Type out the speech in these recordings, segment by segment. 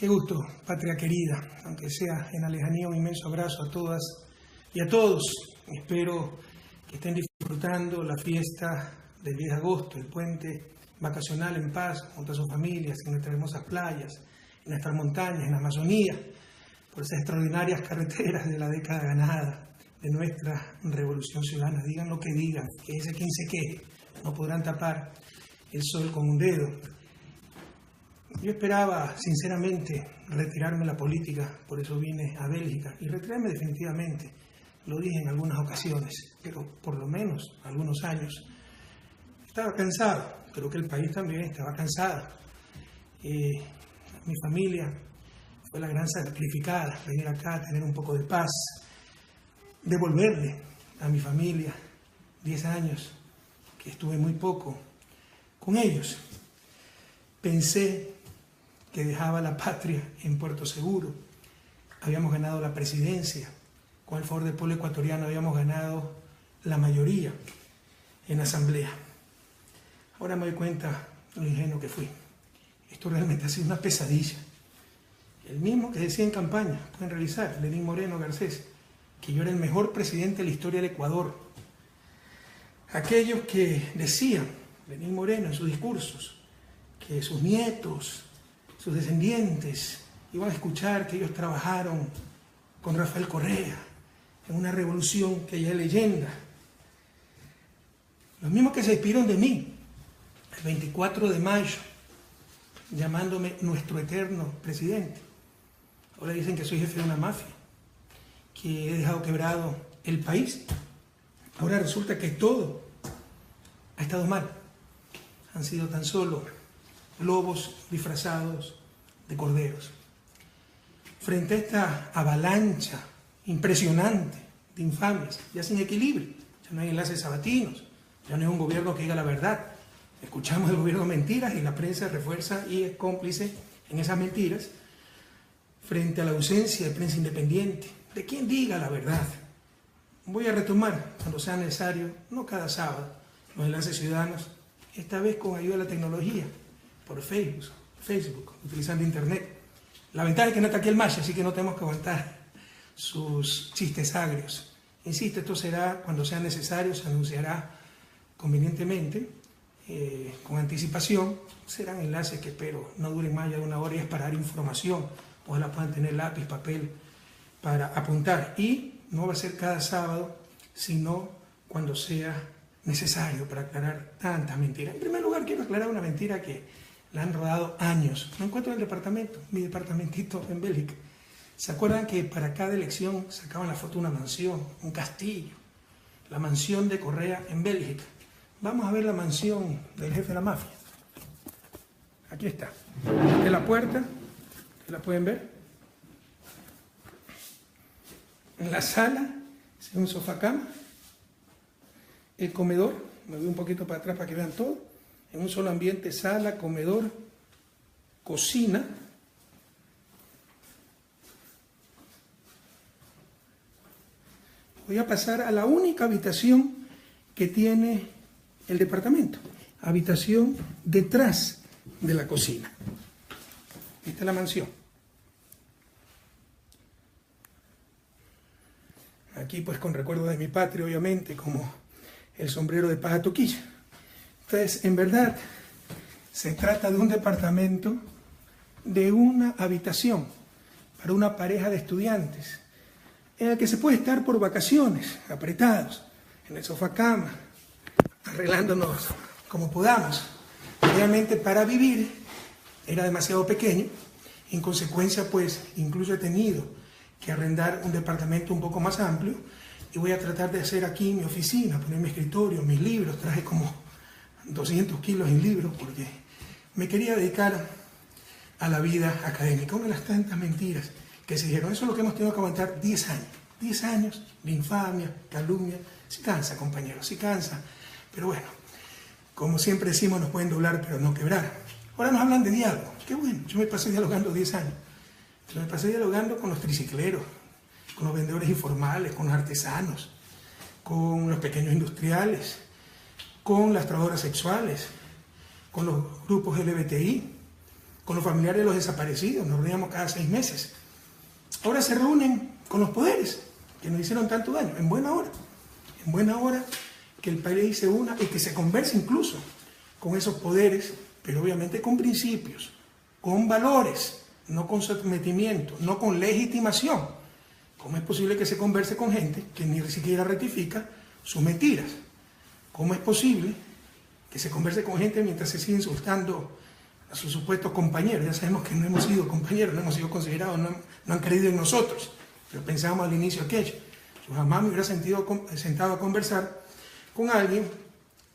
Qué gusto, patria querida, aunque sea en la lejanía, un inmenso abrazo a todas y a todos. Espero que estén disfrutando la fiesta del 10 de agosto, el puente vacacional en paz, junto a sus familias, en nuestras hermosas playas, en nuestras montañas, en la Amazonía, por esas extraordinarias carreteras de la década ganada, de nuestra revolución ciudadana. Digan lo que digan, que ese quien se queje, no podrán tapar el sol con un dedo. Yo esperaba, sinceramente, retirarme de la política, por eso vine a Bélgica, y retirarme definitivamente, lo dije en algunas ocasiones, pero por lo menos algunos años. Estaba cansado, creo que el país también estaba cansado. Mi familia fue la gran sacrificada, venir acá a tener un poco de paz, devolverle a mi familia 10 años, que estuve muy poco con ellos. Pensé que dejaba la patria en Puerto Seguro. Habíamos ganado la presidencia. Con el favor del pueblo ecuatoriano habíamos ganado la mayoría en la asamblea. Ahora me doy cuenta de lo ingenuo que fui. Esto realmente ha sido una pesadilla. El mismo que decía en campaña, pueden revisar, Lenín Moreno Garcés, que yo era el mejor presidente de la historia del Ecuador. Aquellos que decían, Lenín Moreno en sus discursos, que sus nietos, sus descendientes, iban a escuchar que ellos trabajaron con Rafael Correa en una revolución que ya es leyenda. Los mismos que se despidieron de mí el 24 de mayo, llamándome nuestro eterno presidente. Ahora dicen que soy jefe de una mafia, que he dejado quebrado el país. Ahora resulta que todo ha estado mal. Han sido tan solo lobos disfrazados de corderos. Frente a esta avalancha impresionante de infamias, ya sin equilibrio, ya no hay enlaces sabatinos, ya no hay un gobierno que diga la verdad. Escuchamos del gobierno mentiras y la prensa refuerza y es cómplice en esas mentiras. Frente a la ausencia de prensa independiente, de quien diga la verdad. Voy a retomar, cuando sea necesario, no cada sábado, los enlaces ciudadanos, esta vez con ayuda de la tecnología, por Facebook, utilizando Internet. La ventaja es que no está aquí el macho, así que no tenemos que aguantar sus chistes agrios. Insisto, esto será cuando sea necesario, se anunciará convenientemente, con anticipación. Serán enlaces que espero no duren más allá de una hora y es para dar información. Ojalá puedan tener lápiz, papel para apuntar. Y no va a ser cada sábado, sino cuando sea necesario para aclarar tantas mentiras. En primer lugar, quiero aclarar una mentira que la han rodado años. No encuentro el departamento, mi departamentito en Bélgica. ¿Se acuerdan que para cada elección sacaban la foto de una mansión, un castillo? La mansión de Correa en Bélgica. Vamos a ver la mansión del jefe de la mafia. Aquí está. Esta es la puerta. ¿La pueden ver? En la sala, es un sofá cama. El comedor, me voy un poquito para atrás para que vean todo. En un solo ambiente, sala, comedor, cocina. Voy a pasar a la única habitación que tiene el departamento. Habitación detrás de la cocina. Esta es la mansión. Aquí pues con recuerdo de mi patria, obviamente, como el sombrero de paja toquilla. Entonces, en verdad, se trata de un departamento de una habitación para una pareja de estudiantes, en el que se puede estar por vacaciones, apretados, en el sofá cama, arreglándonos como podamos. Obviamente para vivir era demasiado pequeño, en consecuencia pues incluso he tenido que arrendar un departamento un poco más amplio y voy a tratar de hacer aquí mi oficina, poner mi escritorio, mis libros. Traje como 200 kilos en libros porque me quería dedicar a la vida académica. Una de las tantas mentiras que se dijeron, eso es lo que hemos tenido que aguantar 10 años. 10 años de infamia, calumnia. Sí cansa, compañeros, sí cansa. Pero bueno, como siempre decimos, nos pueden doblar pero no quebrar. Ahora nos hablan de diálogo. Qué bueno, yo me pasé dialogando 10 años. Yo me pasé dialogando con los tricicleros, con los vendedores informales, con los artesanos, con los pequeños industriales, con las trabajadoras sexuales, con los grupos LGBTI, con los familiares de los desaparecidos, nos reuníamos cada 6 meses. Ahora se reúnen con los poderes que nos hicieron tanto daño, en buena hora que el país se una y que se converse incluso con esos poderes, pero obviamente con principios, con valores, no con sometimiento, no con legitimación. ¿Cómo es posible que se converse con gente que ni siquiera rectifica sus mentiras? ¿Cómo es posible que se converse con gente mientras se sigue insultando a sus supuestos compañeros? Ya sabemos que no hemos sido compañeros, no hemos sido considerados, no han creído en nosotros, pero pensábamos al inicio aquello. Yo jamás me hubiera sentado a conversar con alguien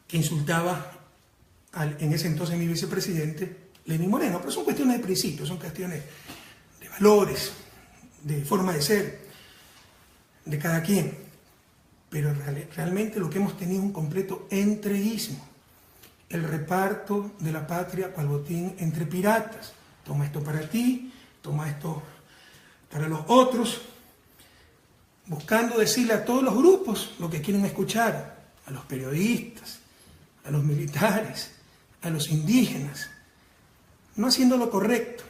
que insultaba en ese entonces mi vicepresidente, Lenín Moreno, pero son cuestiones de principios, son cuestiones de valores, de forma de ser de cada quien. Pero realmente lo que hemos tenido es un completo entreguismo. El reparto de la patria cual botín entre piratas. Toma esto para ti, toma esto para los otros, buscando decirle a todos los grupos lo que quieren escuchar, a los periodistas, a los militares, a los indígenas, no haciendo lo correcto,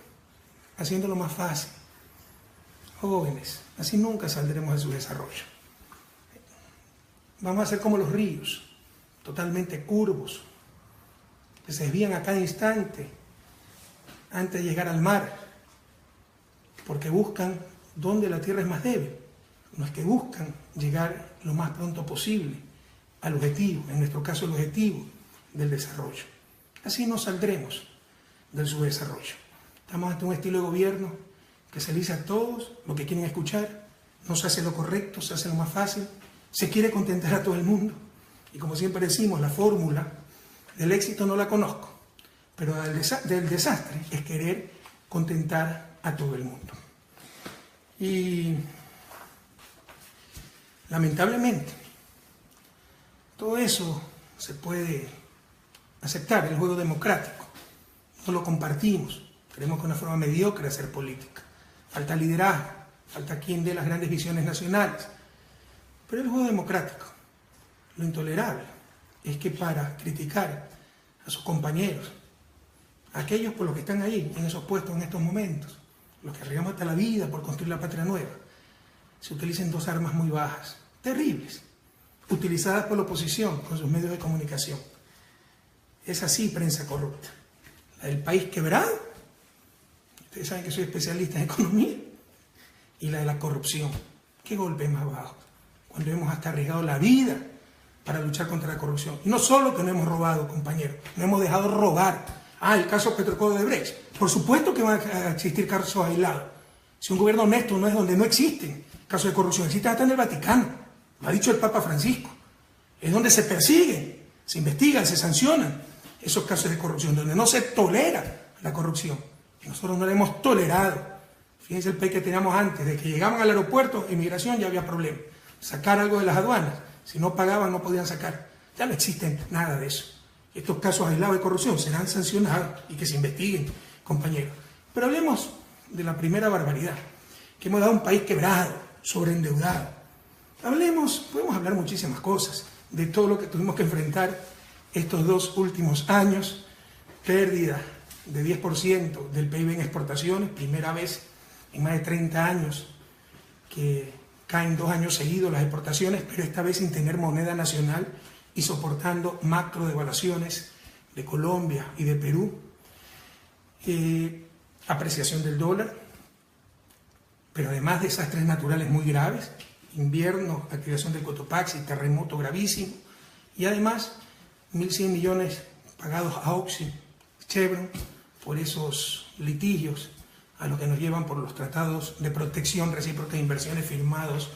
haciéndolo más fácil. Jóvenes, así nunca saldremos de su desarrollo. Vamos a ser como los ríos, totalmente curvos, que se desvían a cada instante antes de llegar al mar, porque buscan donde la tierra es más débil. No es que buscan llegar lo más pronto posible al objetivo, en nuestro caso el objetivo del desarrollo. Así no saldremos del subdesarrollo. Estamos ante un estilo de gobierno que se le dice a todos lo que quieren escuchar, no se hace lo correcto, se hace lo más fácil, se quiere contentar a todo el mundo. Y como siempre decimos, la fórmula del éxito no la conozco, pero del desastre es querer contentar a todo el mundo. Y lamentablemente, todo eso se puede aceptar, el juego democrático. No lo compartimos, creemos que es una forma mediocre de hacer política. Falta liderazgo, falta quien dé las grandes visiones nacionales. Pero el juego democrático, lo intolerable, es que para criticar a sus compañeros, a aquellos por los que están ahí, en esos puestos en estos momentos, los que arriesgamos hasta la vida por construir la patria nueva, se utilicen 2 armas muy bajas, terribles, utilizadas por la oposición con sus medios de comunicación. Es así prensa corrupta. La del país quebrado, ustedes saben que soy especialista en economía, y la de la corrupción. ¿Qué golpe más bajo? Cuando hemos hasta arriesgado la vida para luchar contra la corrupción. Y no solo que no hemos robado, compañeros, no hemos dejado robar. El caso Petrocodo de Brecht. Por supuesto que van a existir casos aislados. Si un gobierno honesto no es donde no existen casos de corrupción, existen hasta en el Vaticano. Lo ha dicho el Papa Francisco. Es donde se persiguen, se investigan, se sancionan esos casos de corrupción, donde no se tolera la corrupción. Y nosotros no la hemos tolerado. Fíjense el país que teníamos antes, de que llegaban al aeropuerto, inmigración, ya había problema. Sacar algo de las aduanas, si no pagaban no podían sacar. Ya no existe nada de eso. Estos casos aislados de corrupción serán sancionados y que se investiguen, compañeros. Pero hablemos de la primera barbaridad, que hemos dado un país quebrado, sobreendeudado. Podemos hablar muchísimas cosas, de todo lo que tuvimos que enfrentar estos 2 últimos años, pérdida de 10% del PIB en exportaciones, primera vez en más de 30 años que caen 2 años seguidos las exportaciones, pero esta vez sin tener moneda nacional y soportando macro devaluaciones de Colombia y de Perú, apreciación del dólar, pero además desastres naturales muy graves, invierno, activación del Cotopaxi, terremoto gravísimo, y además 1.100 millones pagados a Oxy, Chevron, por esos litigios a los que nos llevan por los tratados de protección recíproca de inversiones firmados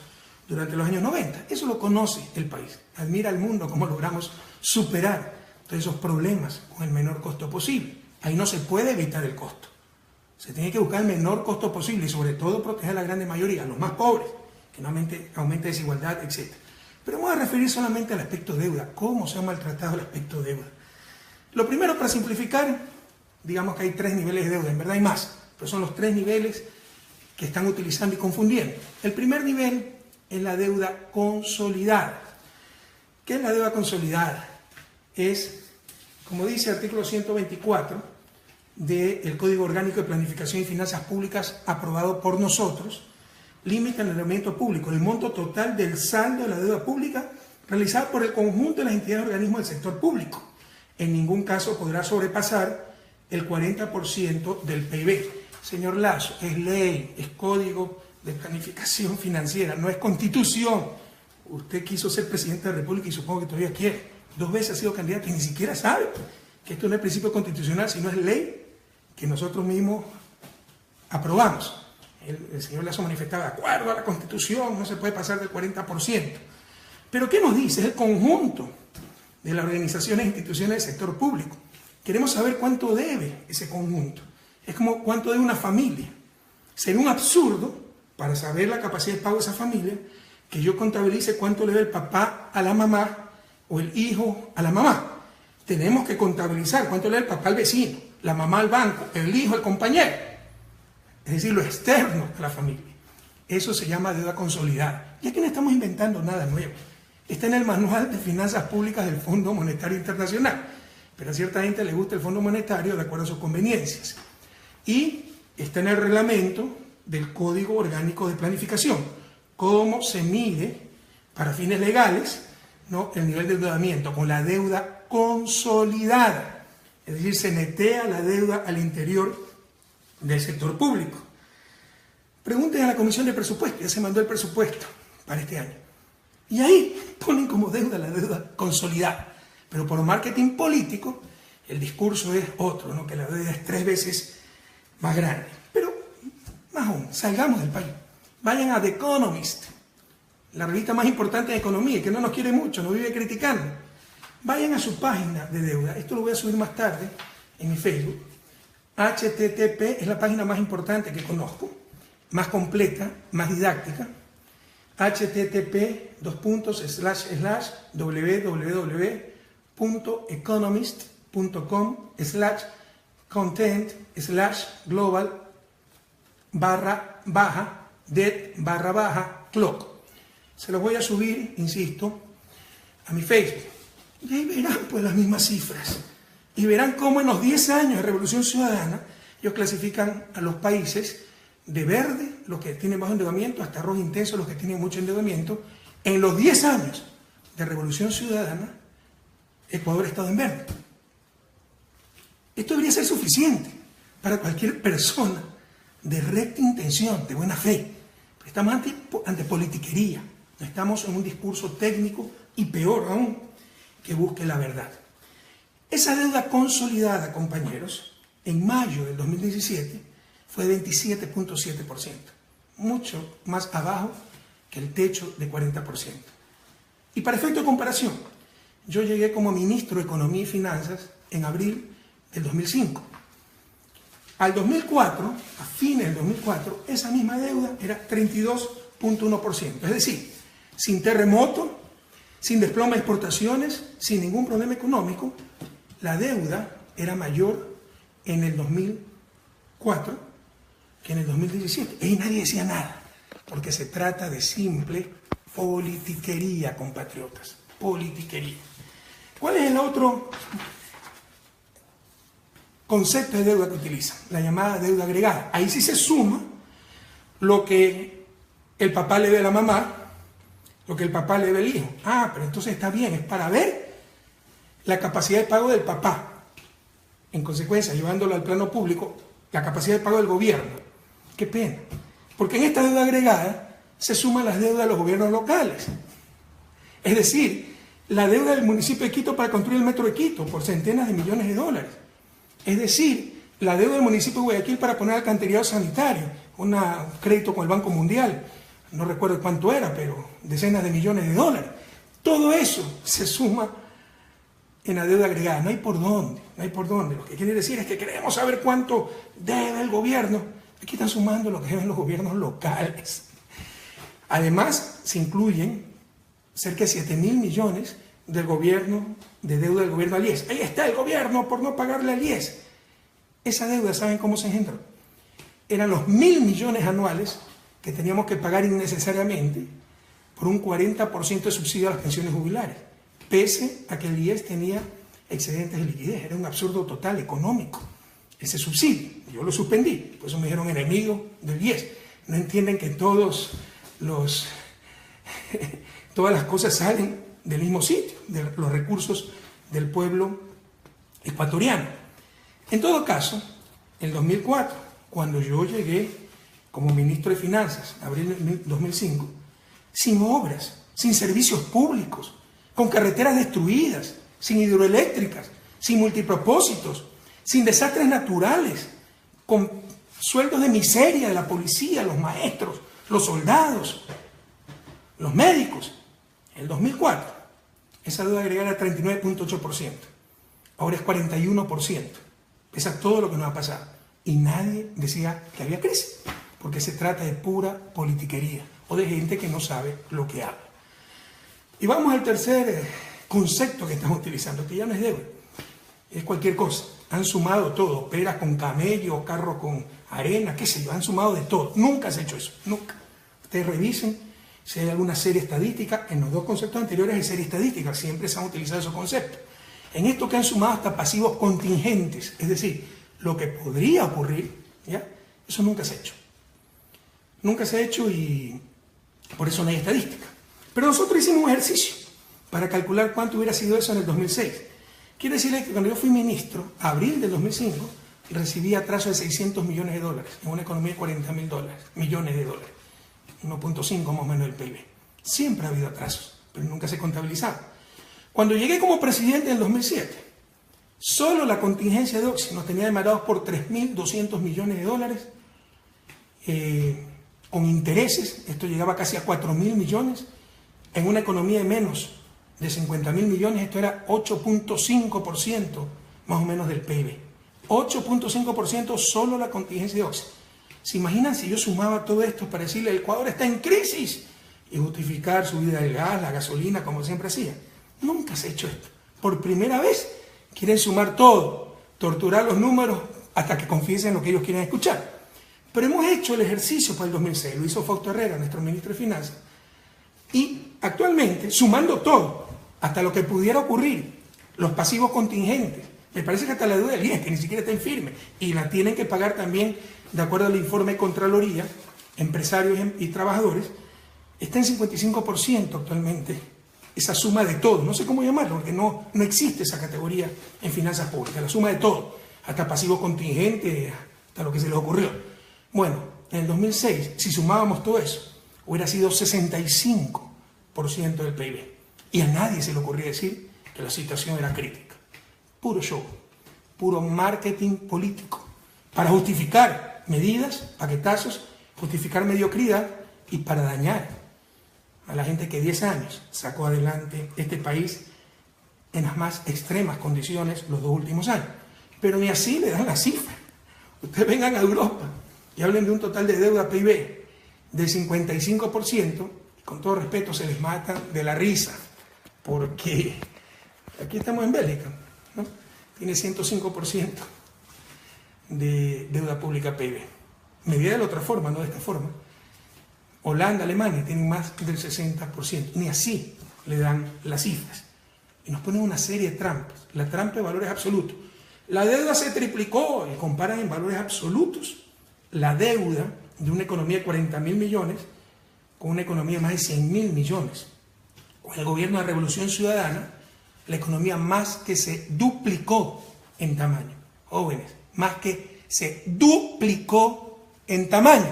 durante los años 90. Eso lo conoce el país. Admira al mundo cómo logramos superar todos esos problemas con el menor costo posible. Ahí no se puede evitar el costo. Se tiene que buscar el menor costo posible y sobre todo proteger a la grande mayoría, a los más pobres, que no aumente desigualdad, etc. Pero vamos a referir solamente al aspecto deuda. ¿Cómo se ha maltratado el aspecto deuda? Lo primero, para simplificar, digamos que hay 3 niveles de deuda. En verdad hay más, pero son los 3 niveles que están utilizando y confundiendo. El primer nivel es la deuda consolidada. ¿Qué es la deuda consolidada? Es, como dice el artículo 124 del Código Orgánico de Planificación y Finanzas Públicas aprobado por nosotros, limita el endeudamiento público, el monto total del saldo de la deuda pública realizada por el conjunto de las entidades y organismos del sector público. En ningún caso podrá sobrepasar el 40% del PIB. Señor Lasso, es ley, es Código de Planificación Financiera, no es Constitución. Usted quiso ser presidente de la República y supongo que todavía quiere. 2 veces ha sido candidato y ni siquiera sabe que esto no es principio constitucional, sino es ley que nosotros mismos aprobamos. El señor Lasso manifestaba, de acuerdo a la Constitución, no se puede pasar del 40%. Pero ¿qué nos dice? Es el conjunto de las organizaciones e instituciones del sector público. Queremos saber cuánto debe ese conjunto. Es como cuánto debe una familia. Sería un absurdo, para saber la capacidad de pago de esa familia, que yo contabilice cuánto le debe el papá a la mamá o el hijo a la mamá. Tenemos que contabilizar cuánto le debe el papá al vecino, la mamá al banco, el hijo al compañero. Es decir, lo externo a la familia. Eso se llama deuda consolidada. Y aquí no estamos inventando nada nuevo. Está en el Manual de Finanzas Públicas del Fondo Monetario Internacional. Pero a cierta gente le gusta el Fondo Monetario de acuerdo a sus conveniencias. Y está en el reglamento del Código Orgánico de Planificación. Cómo se mide, para fines legales, ¿no?, el nivel de endeudamiento con la deuda consolidada. Es decir, se netea la deuda al interior del sector público. Pregunten a la Comisión de Presupuesto, ya se mandó el presupuesto para este año. Y ahí ponen como deuda la deuda consolidada. Pero por marketing político, el discurso es otro, ¿no?, que la deuda es 3 veces más grande. Pero, más aún, salgamos del país. Vayan a The Economist, la revista más importante de economía, y que no nos quiere mucho, nos vive criticando. Vayan a su página de deuda. Esto lo voy a subir más tarde en mi Facebook. HTTP es la página más importante que conozco, más completa, más didáctica. http://www.economist.com/content/global-det/clock. Se los voy a subir, insisto, a mi Facebook. Y ahí verán pues las mismas cifras. Y verán cómo en los 10 años de Revolución Ciudadana ellos clasifican a los países de verde, los que tienen bajo endeudamiento, hasta rojo intenso, los que tienen mucho endeudamiento. En los 10 años de Revolución Ciudadana, Ecuador ha estado en verde. Esto debería ser suficiente para cualquier persona de recta intención, de buena fe. Estamos ante politiquería, no estamos en un discurso técnico y peor aún, que busque la verdad. Esa deuda consolidada, compañeros, en mayo del 2017 fue de 27.7%, mucho más abajo que el techo de 40%. Y para efecto de comparación, yo llegué como ministro de Economía y Finanzas en abril del 2005. Al 2004, a fines del 2004, esa misma deuda era 32.1%. Es decir, sin terremoto, sin desplome de exportaciones, sin ningún problema económico, la deuda era mayor en el 2004 que en el 2017. Y nadie decía nada, porque se trata de simple politiquería, compatriotas. Politiquería. ¿Cuál es el otro concepto de deuda que utilizan? La llamada deuda agregada. Ahí sí se suma lo que el papá le debe a la mamá, lo que el papá le debe al hijo. Ah, pero entonces está bien, es para ver la capacidad de pago del papá. En consecuencia, llevándolo al plano público, la capacidad de pago del gobierno. Qué pena. Porque en esta deuda agregada se suman las deudas de los gobiernos locales. Es decir, la deuda del municipio de Quito para construir el metro de Quito por centenas de millones de dólares. Es decir, la deuda del municipio de Guayaquil para poner alcantarillado sanitario, un crédito con el Banco Mundial, no recuerdo cuánto era, pero decenas de millones de dólares. Todo eso se suma en la deuda agregada. No hay por dónde, no hay por dónde. Lo que quiere decir es que queremos saber cuánto debe el gobierno. Aquí están sumando lo que deben los gobiernos locales. Además, se incluyen cerca de 7.000 millones del gobierno, de deuda del gobierno al IES. Ahí está el gobierno por no pagarle al IES. Esa deuda, ¿saben cómo se engendró? Eran los 1.000 millones anuales que teníamos que pagar innecesariamente por un 40% de subsidio a las pensiones jubilares, pese a que el IES tenía excedentes de liquidez. Era un absurdo total económico. ese subsidio. Yo lo suspendí, por eso me dijeron enemigo del IES. No entienden que todas las cosas salen del mismo sitio, de los recursos del pueblo ecuatoriano. En todo caso, en 2004, cuando yo llegué como ministro de Finanzas, abril de 2005, sin obras, sin servicios públicos, con carreteras destruidas, sin hidroeléctricas, sin multipropósitos, sin desastres naturales, con sueldos de miseria de la policía, los maestros, los soldados, los médicos. En el 2004, esa deuda agregada era 39.8%. Ahora es 41%. Pesa todo lo que nos ha pasado. Y nadie decía que había crisis, porque se trata de pura politiquería o de gente que no sabe lo que habla. Y vamos al tercer concepto que estamos utilizando, que ya no es deuda, es cualquier cosa. Han sumado todo, peras con camello, carro con arena, qué sé yo, han sumado de todo. Nunca se ha hecho eso, nunca. Ustedes revisen si hay alguna serie estadística. En los dos conceptos anteriores hay serie estadística, siempre se han utilizado esos conceptos. En esto que han sumado hasta pasivos contingentes, es decir, lo que podría ocurrir, ¿ya? Eso nunca se ha hecho. Nunca se ha hecho y por eso no hay estadística. Pero nosotros hicimos un ejercicio para calcular cuánto hubiera sido eso en el 2006. Quiere decirle que cuando yo fui ministro, abril del 2005, recibí atraso de $600 millones en una economía de $40 millones, 1.5 más o menos del PIB. Siempre ha habido atrasos, pero nunca se contabilizaba. Cuando llegué como presidente en el 2007, solo la contingencia de Oxy nos tenía demandados por $3.200 millones, con intereses. Esto llegaba casi a $4.000 millones. En una economía de menos de $50.000 millones, esto era 8.5% más o menos del PIB. 8.5% solo la contingencia de Oxy. ¿Se imaginan si yo sumaba todo esto para decirle el Ecuador está en crisis y justificar subida del gas, la gasolina, como siempre hacía? Nunca se ha hecho esto. Por primera vez quieren sumar todo, torturar los números hasta que confiesen lo que ellos quieren escuchar. Pero hemos hecho el ejercicio para el 2006, lo hizo Fausto Herrera, nuestro ministro de Finanzas, y actualmente, sumando todo, hasta lo que pudiera ocurrir, los pasivos contingentes, me parece que hasta la deuda del IES, que ni siquiera está en firme, y la tienen que pagar también, de acuerdo al informe de Contraloría, empresarios y trabajadores, está en 55% actualmente, esa suma de todo, no sé cómo llamarlo, porque no existe esa categoría en finanzas públicas, la suma de todo, hasta pasivo contingente, hasta lo que se les ocurrió. Bueno, en el 2006, si sumábamos todo eso, hubiera sido 65% del PIB. Y a nadie se le ocurría decir que la situación era crítica. Puro show, puro marketing político, para justificar medidas, paquetazos, justificar mediocridad y para dañar a la gente que 10 años sacó adelante este país en las más extremas condiciones los 2 últimos años. Pero ni así le dan la cifra. Ustedes vengan a Europa y hablen de un total de deuda PIB del 55%, y con todo respeto se les mata de la risa, porque aquí estamos en Bélgica, ¿no? Tiene 105% de deuda pública PIB. Medida de la otra forma, no de esta forma. Holanda, Alemania tienen más del 60%, ni así le dan las cifras. Y nos ponen una serie de trampas, la trampa de valores absolutos. La deuda se triplicó y comparan en valores absolutos la deuda de una economía de 40.000 millones con una economía de más de 100.000 millones. Con el gobierno de Revolución Ciudadana, la economía más que se duplicó en tamaño. Jóvenes, más que se duplicó en tamaño.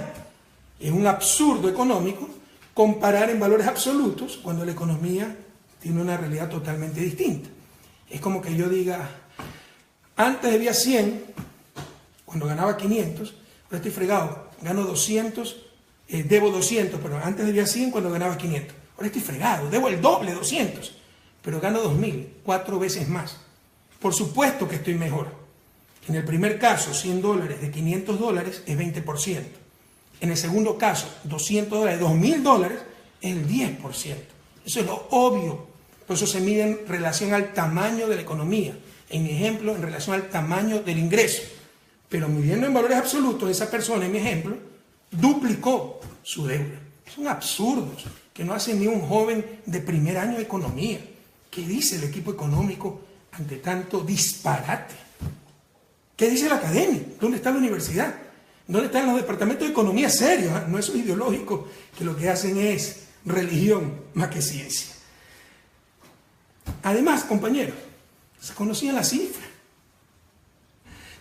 Es un absurdo económico comparar en valores absolutos cuando la economía tiene una realidad totalmente distinta. Es como que yo diga, antes debía 100, cuando ganaba 500, ahora estoy fregado, gano 200, debo 200, pero antes debía 100 cuando ganaba 500. Ahora estoy fregado, debo el doble, 200, pero gano 2.000, 4 veces más. Por supuesto que estoy mejor. En el primer caso, $100 de $500 es 20%. En el segundo caso, $200 de $2.000 es el 10%. Eso es lo obvio. Por eso se mide en relación al tamaño de la economía. En mi ejemplo, en relación al tamaño del ingreso. Pero midiendo en valores absolutos, esa persona, en mi ejemplo, duplicó su deuda. Son absurdos que no hace ni un joven de primer año de economía. ¿Qué dice el equipo económico ante tanto disparate? ¿Qué dice la academia? ¿Dónde está la universidad? ¿Dónde están los departamentos de economía serios? No esos ideológicos que lo que hacen es religión más que ciencia. Además, compañeros, se conocían las cifras.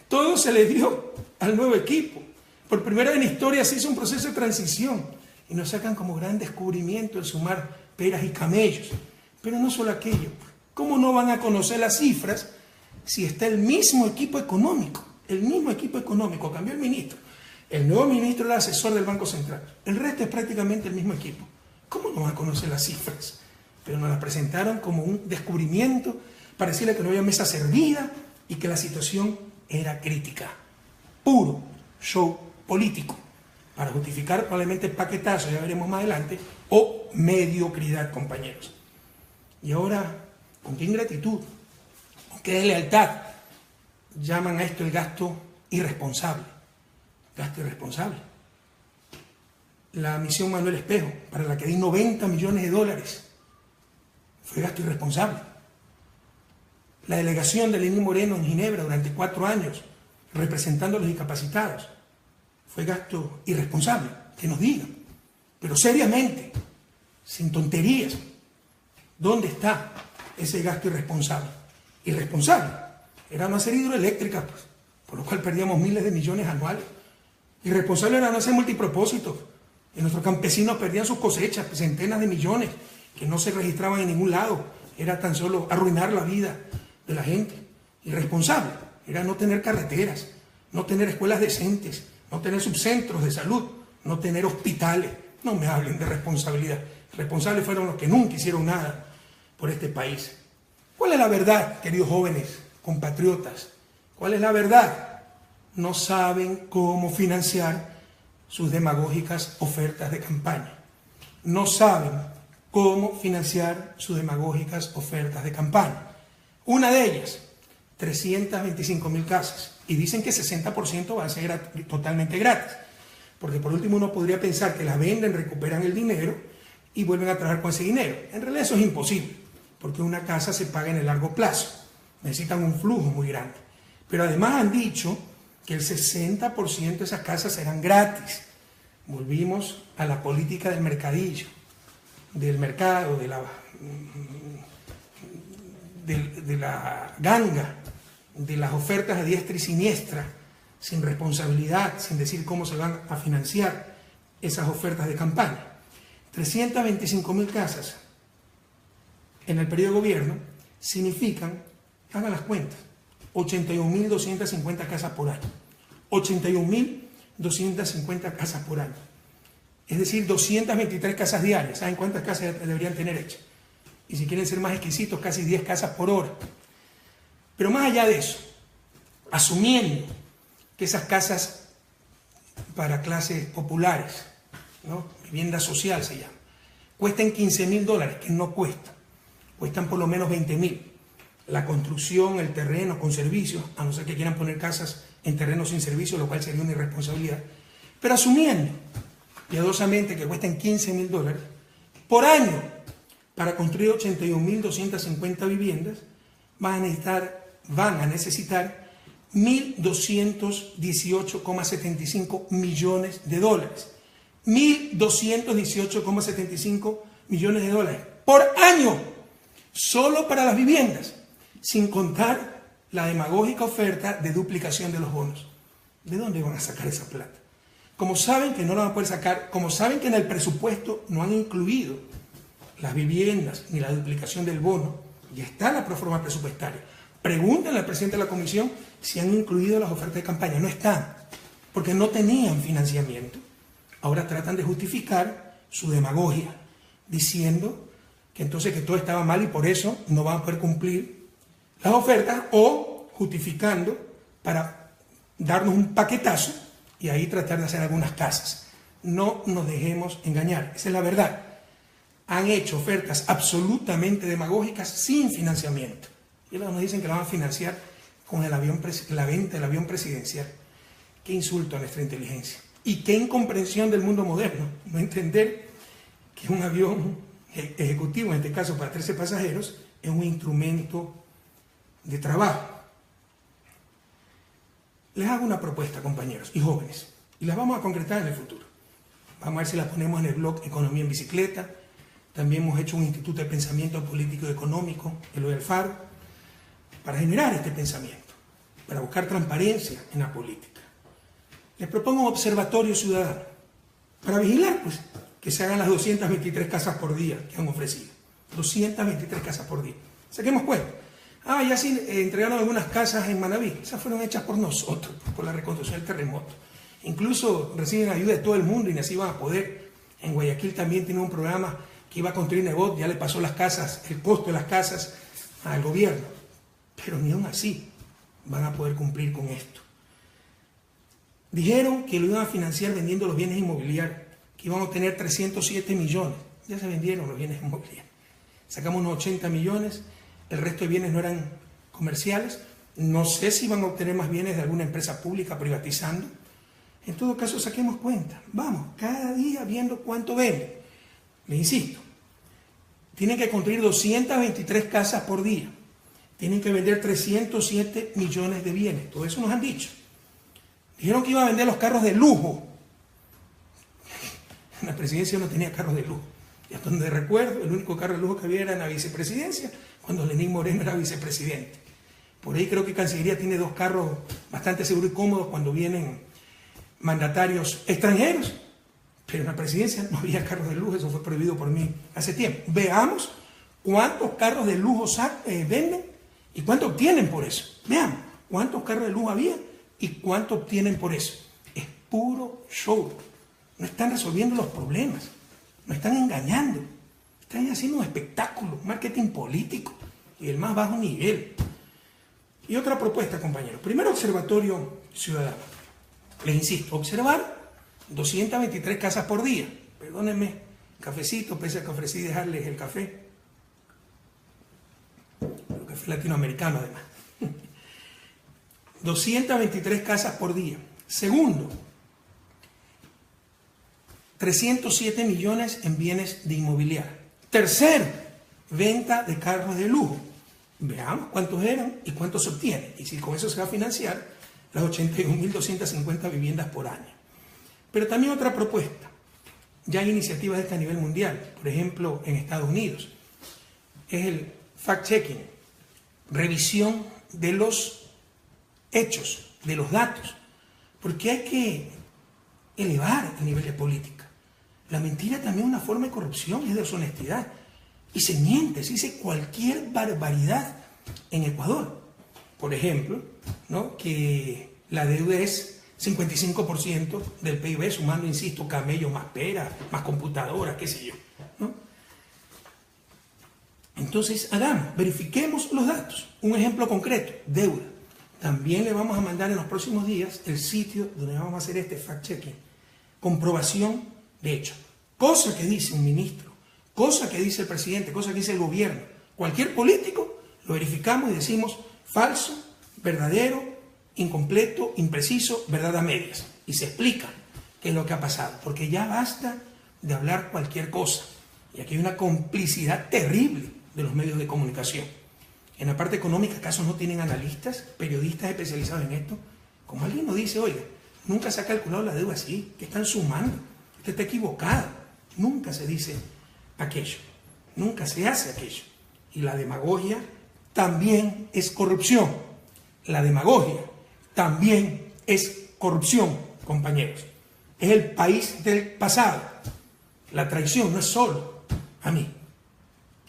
Todo se le dio al nuevo equipo. Por primera vez en la historia se hizo un proceso de transición y nos sacan como gran descubrimiento el sumar peras y camellos. Pero no solo aquello. ¿Cómo no van a conocer las cifras si está el mismo equipo económico? El mismo equipo económico. Cambió el ministro. El nuevo ministro era asesor del Banco Central. El resto es prácticamente el mismo equipo. ¿Cómo no van a conocer las cifras? Pero nos las presentaron como un descubrimiento para decirle que no había mesa servida y que la situación era crítica. Puro show político para justificar probablemente paquetazo, ya veremos más adelante, o mediocridad, compañeros. Y ahora, ¿con qué ingratitud? ¿Con qué deslealtad llaman a esto el gasto irresponsable? Gasto irresponsable. La misión Manuel Espejo, para la que di 90 millones de dólares, fue gasto irresponsable. La delegación de Lenín Moreno en Ginebra durante 4 años, representando a los discapacitados, fue gasto irresponsable, que nos digan, pero seriamente, sin tonterías. ¿Dónde está ese gasto irresponsable? Irresponsable era no hacer hidroeléctricas, pues, por lo cual perdíamos miles de millones anuales. Irresponsable era no hacer multipropósitos, y nuestros campesinos perdían sus cosechas, centenas de millones, que no se registraban en ningún lado. Era tan solo arruinar la vida de la gente. Irresponsable era no tener carreteras, no tener escuelas decentes, no tener subcentros de salud, no tener hospitales. No me hablen de responsabilidad. Responsables fueron los que nunca hicieron nada por este país. ¿Cuál es la verdad, queridos jóvenes, compatriotas? ¿Cuál es la verdad? No saben cómo financiar sus demagógicas ofertas de campaña. No saben cómo financiar sus demagógicas ofertas de campaña. Una de ellas, 325.000 casas. Y dicen que 60% van a ser totalmente gratis. Porque por último uno podría pensar que las venden, recuperan el dinero y vuelven a trabajar con ese dinero. En realidad eso es imposible, porque una casa se paga en el largo plazo. Necesitan un flujo muy grande. Pero además han dicho que el 60% de esas casas serán gratis. Volvimos a la política del mercadillo, del mercado, de la ganga, de las ofertas a diestra y siniestra, sin responsabilidad, sin decir cómo se van a financiar esas ofertas de campaña. 325.000 casas en el periodo de gobierno significan, hagan las cuentas, 81.250 casas por año. 81.250 casas por año. Es decir, 223 casas diarias. ¿Saben cuántas casas deberían tener hechas? Y si quieren ser más exquisitos, casi 10 casas por hora. Pero más allá de eso, asumiendo que esas casas para clases populares, ¿no? Vivienda social se llama, cuesten $15.000, que no cuestan, cuestan por lo menos 20.000. La construcción, el terreno con servicios, a no ser que quieran poner casas en terrenos sin servicio, lo cual sería una irresponsabilidad. Pero asumiendo piadosamente que cuesten $15.000 por año para construir 81.250 viviendas, van a necesitar $1.218,75 millones de dólares. $1.218,75 millones de dólares por año, solo para las viviendas, sin contar la demagógica oferta de duplicación de los bonos. ¿De dónde van a sacar esa plata? Como saben que no la van a poder sacar, como saben que en el presupuesto no han incluido las viviendas ni la duplicación del bono, ya está la proforma presupuestaria. Pregúntenle al presidente de la comisión si han incluido las ofertas de campaña. No están, porque no tenían financiamiento. Ahora tratan de justificar su demagogia, diciendo que entonces que todo estaba mal y por eso no van a poder cumplir las ofertas, o justificando para darnos un paquetazo y ahí tratar de hacer algunas casas. No nos dejemos engañar, esa es la verdad. Han hecho ofertas absolutamente demagógicas sin financiamiento. Y luego nos dicen que la van a financiar con la venta del avión presidencial. Qué insulto a nuestra inteligencia. Y qué incomprensión del mundo moderno. No entender que un avión ejecutivo, en este caso para 13 pasajeros, es un instrumento de trabajo. Les hago una propuesta, compañeros y jóvenes, y las vamos a concretar en el futuro. Vamos a ver si las ponemos en el blog Economía en Bicicleta. También hemos hecho un instituto de pensamiento político y económico, el del Faro, para generar este pensamiento, para buscar transparencia en la política. Les propongo un observatorio ciudadano, para vigilar, pues, que se hagan las 223 casas por día que han ofrecido. 223 casas por día. Saquemos cuenta. Ya sí entregaron algunas casas en Manabí. Esas fueron hechas por nosotros, por la reconstrucción del terremoto. Incluso reciben ayuda de todo el mundo y así van a poder. En Guayaquil también tiene un programa que iba a construir Nebot, ya le pasó las casas, el costo de las casas al gobierno. Pero ni aún así van a poder cumplir con esto. Dijeron que lo iban a financiar vendiendo los bienes inmobiliarios, que iban a obtener 307 millones. Ya se vendieron los bienes inmobiliarios. Sacamos unos 80 millones, el resto de bienes no eran comerciales. No sé si van a obtener más bienes de alguna empresa pública privatizando. En todo caso, saquemos cuenta. Vamos, cada día viendo cuánto venden. Les insisto, tienen que construir 223 casas por día. Tienen que vender 307 millones de bienes. Todo eso nos han dicho. Dijeron que iba a vender los carros de lujo. La presidencia no tenía carros de lujo. Y hasta donde recuerdo, el único carro de lujo que había era en la vicepresidencia, cuando Lenín Moreno era vicepresidente. Por ahí creo que Cancillería tiene 2 carros bastante seguros y cómodos cuando vienen mandatarios extranjeros. Pero en la presidencia no había carros de lujo, eso fue prohibido por mí hace tiempo. Veamos cuántos carros de lujo venden y cuánto obtienen por eso. Veamos cuántos carros de lujo había y cuánto obtienen por eso. Es puro show. No están resolviendo los problemas. No están engañando. Están haciendo un espectáculo, marketing político y del más bajo nivel. Y otra propuesta, compañeros. Primero, observatorio ciudadano. Les insisto, observar 223 casas por día. Perdónenme, cafecito, pese a que ofrecí dejarles el café. El café latinoamericano, además. 223 casas por día. Segundo, 307 millones en bienes de inmobiliario. Tercero, venta de carros de lujo. Veamos cuántos eran y cuántos se obtienen. Y si con eso se va a financiar las 81.250 viviendas por año. Pero también otra propuesta. Ya hay iniciativas de este a nivel mundial. Por ejemplo, en Estados Unidos. Es el fact-checking. Revisión de los hechos, de los datos. Porque hay que elevar el nivel de política. La mentira también es una forma de corrupción, es de deshonestidad. Y se miente, se dice cualquier barbaridad en Ecuador. Por ejemplo, ¿no?, que la deuda es 55% del PIB, sumando, insisto, camellos más peras, más computadoras, qué sé yo, ¿no? Entonces, verifiquemos los datos. Un ejemplo concreto, deuda. También le vamos a mandar en los próximos días el sitio donde vamos a hacer este fact-checking. Comprobación de hecho. Cosa que dice un ministro, cosa que dice el presidente, cosa que dice el gobierno, cualquier político, lo verificamos y decimos falso, verdadero, incompleto, impreciso, verdad a medias. Y se explica qué es lo que ha pasado. Porque ya basta de hablar cualquier cosa. Y aquí hay una complicidad terrible de los medios de comunicación. En la parte económica, ¿acaso no tienen analistas, periodistas especializados en esto? Como alguien nos dice, oiga, nunca se ha calculado la deuda así, que están sumando, usted está equivocado. Nunca se dice aquello, nunca se hace aquello. Y la demagogia también es corrupción. La demagogia también es corrupción, compañeros. Es el país del pasado. La traición no es solo a mí,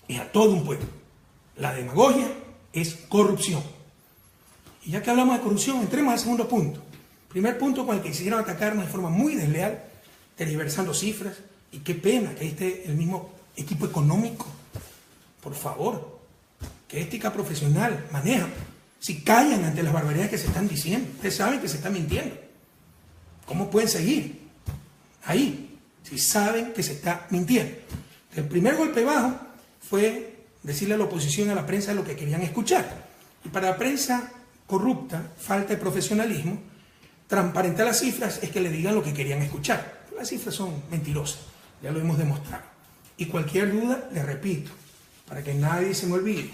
es a todo un pueblo. La demagogia es corrupción. Y ya que hablamos de corrupción, entremos al segundo punto. Primer punto con el que quisieron atacarnos de forma muy desleal, tergiversando cifras. Y qué pena que ahí esté el mismo equipo económico. Por favor, qué ética profesional manejan. Si callan ante las barbaridades que se están diciendo, ustedes saben que se está mintiendo. ¿Cómo pueden seguir ahí si saben que se está mintiendo? El primer golpe bajo fue decirle a la oposición y a la prensa lo que querían escuchar. Y para la prensa corrupta, falta de profesionalismo, transparentar las cifras es que le digan lo que querían escuchar. Las cifras son mentirosas, ya lo hemos demostrado. Y cualquier duda, les repito, para que nadie se me olvide,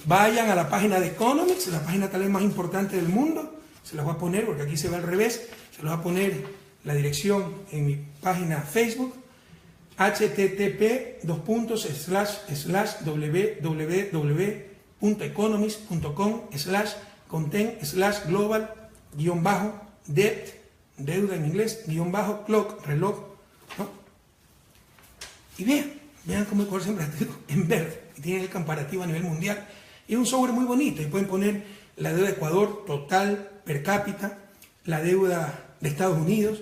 vayan a la página de Economics, la página tal vez más importante del mundo, Se las voy a poner porque aquí se ve al revés. Se los voy a poner la dirección en mi página Facebook, http://www.economist.com/content/global-debt, deuda en inglés, _clock, reloj, ¿no? Y vean cómo el color siempre está en verde, y tienen el comparativo a nivel mundial. Y es un software muy bonito, y pueden poner la deuda de Ecuador total, per cápita, la deuda de Estados Unidos,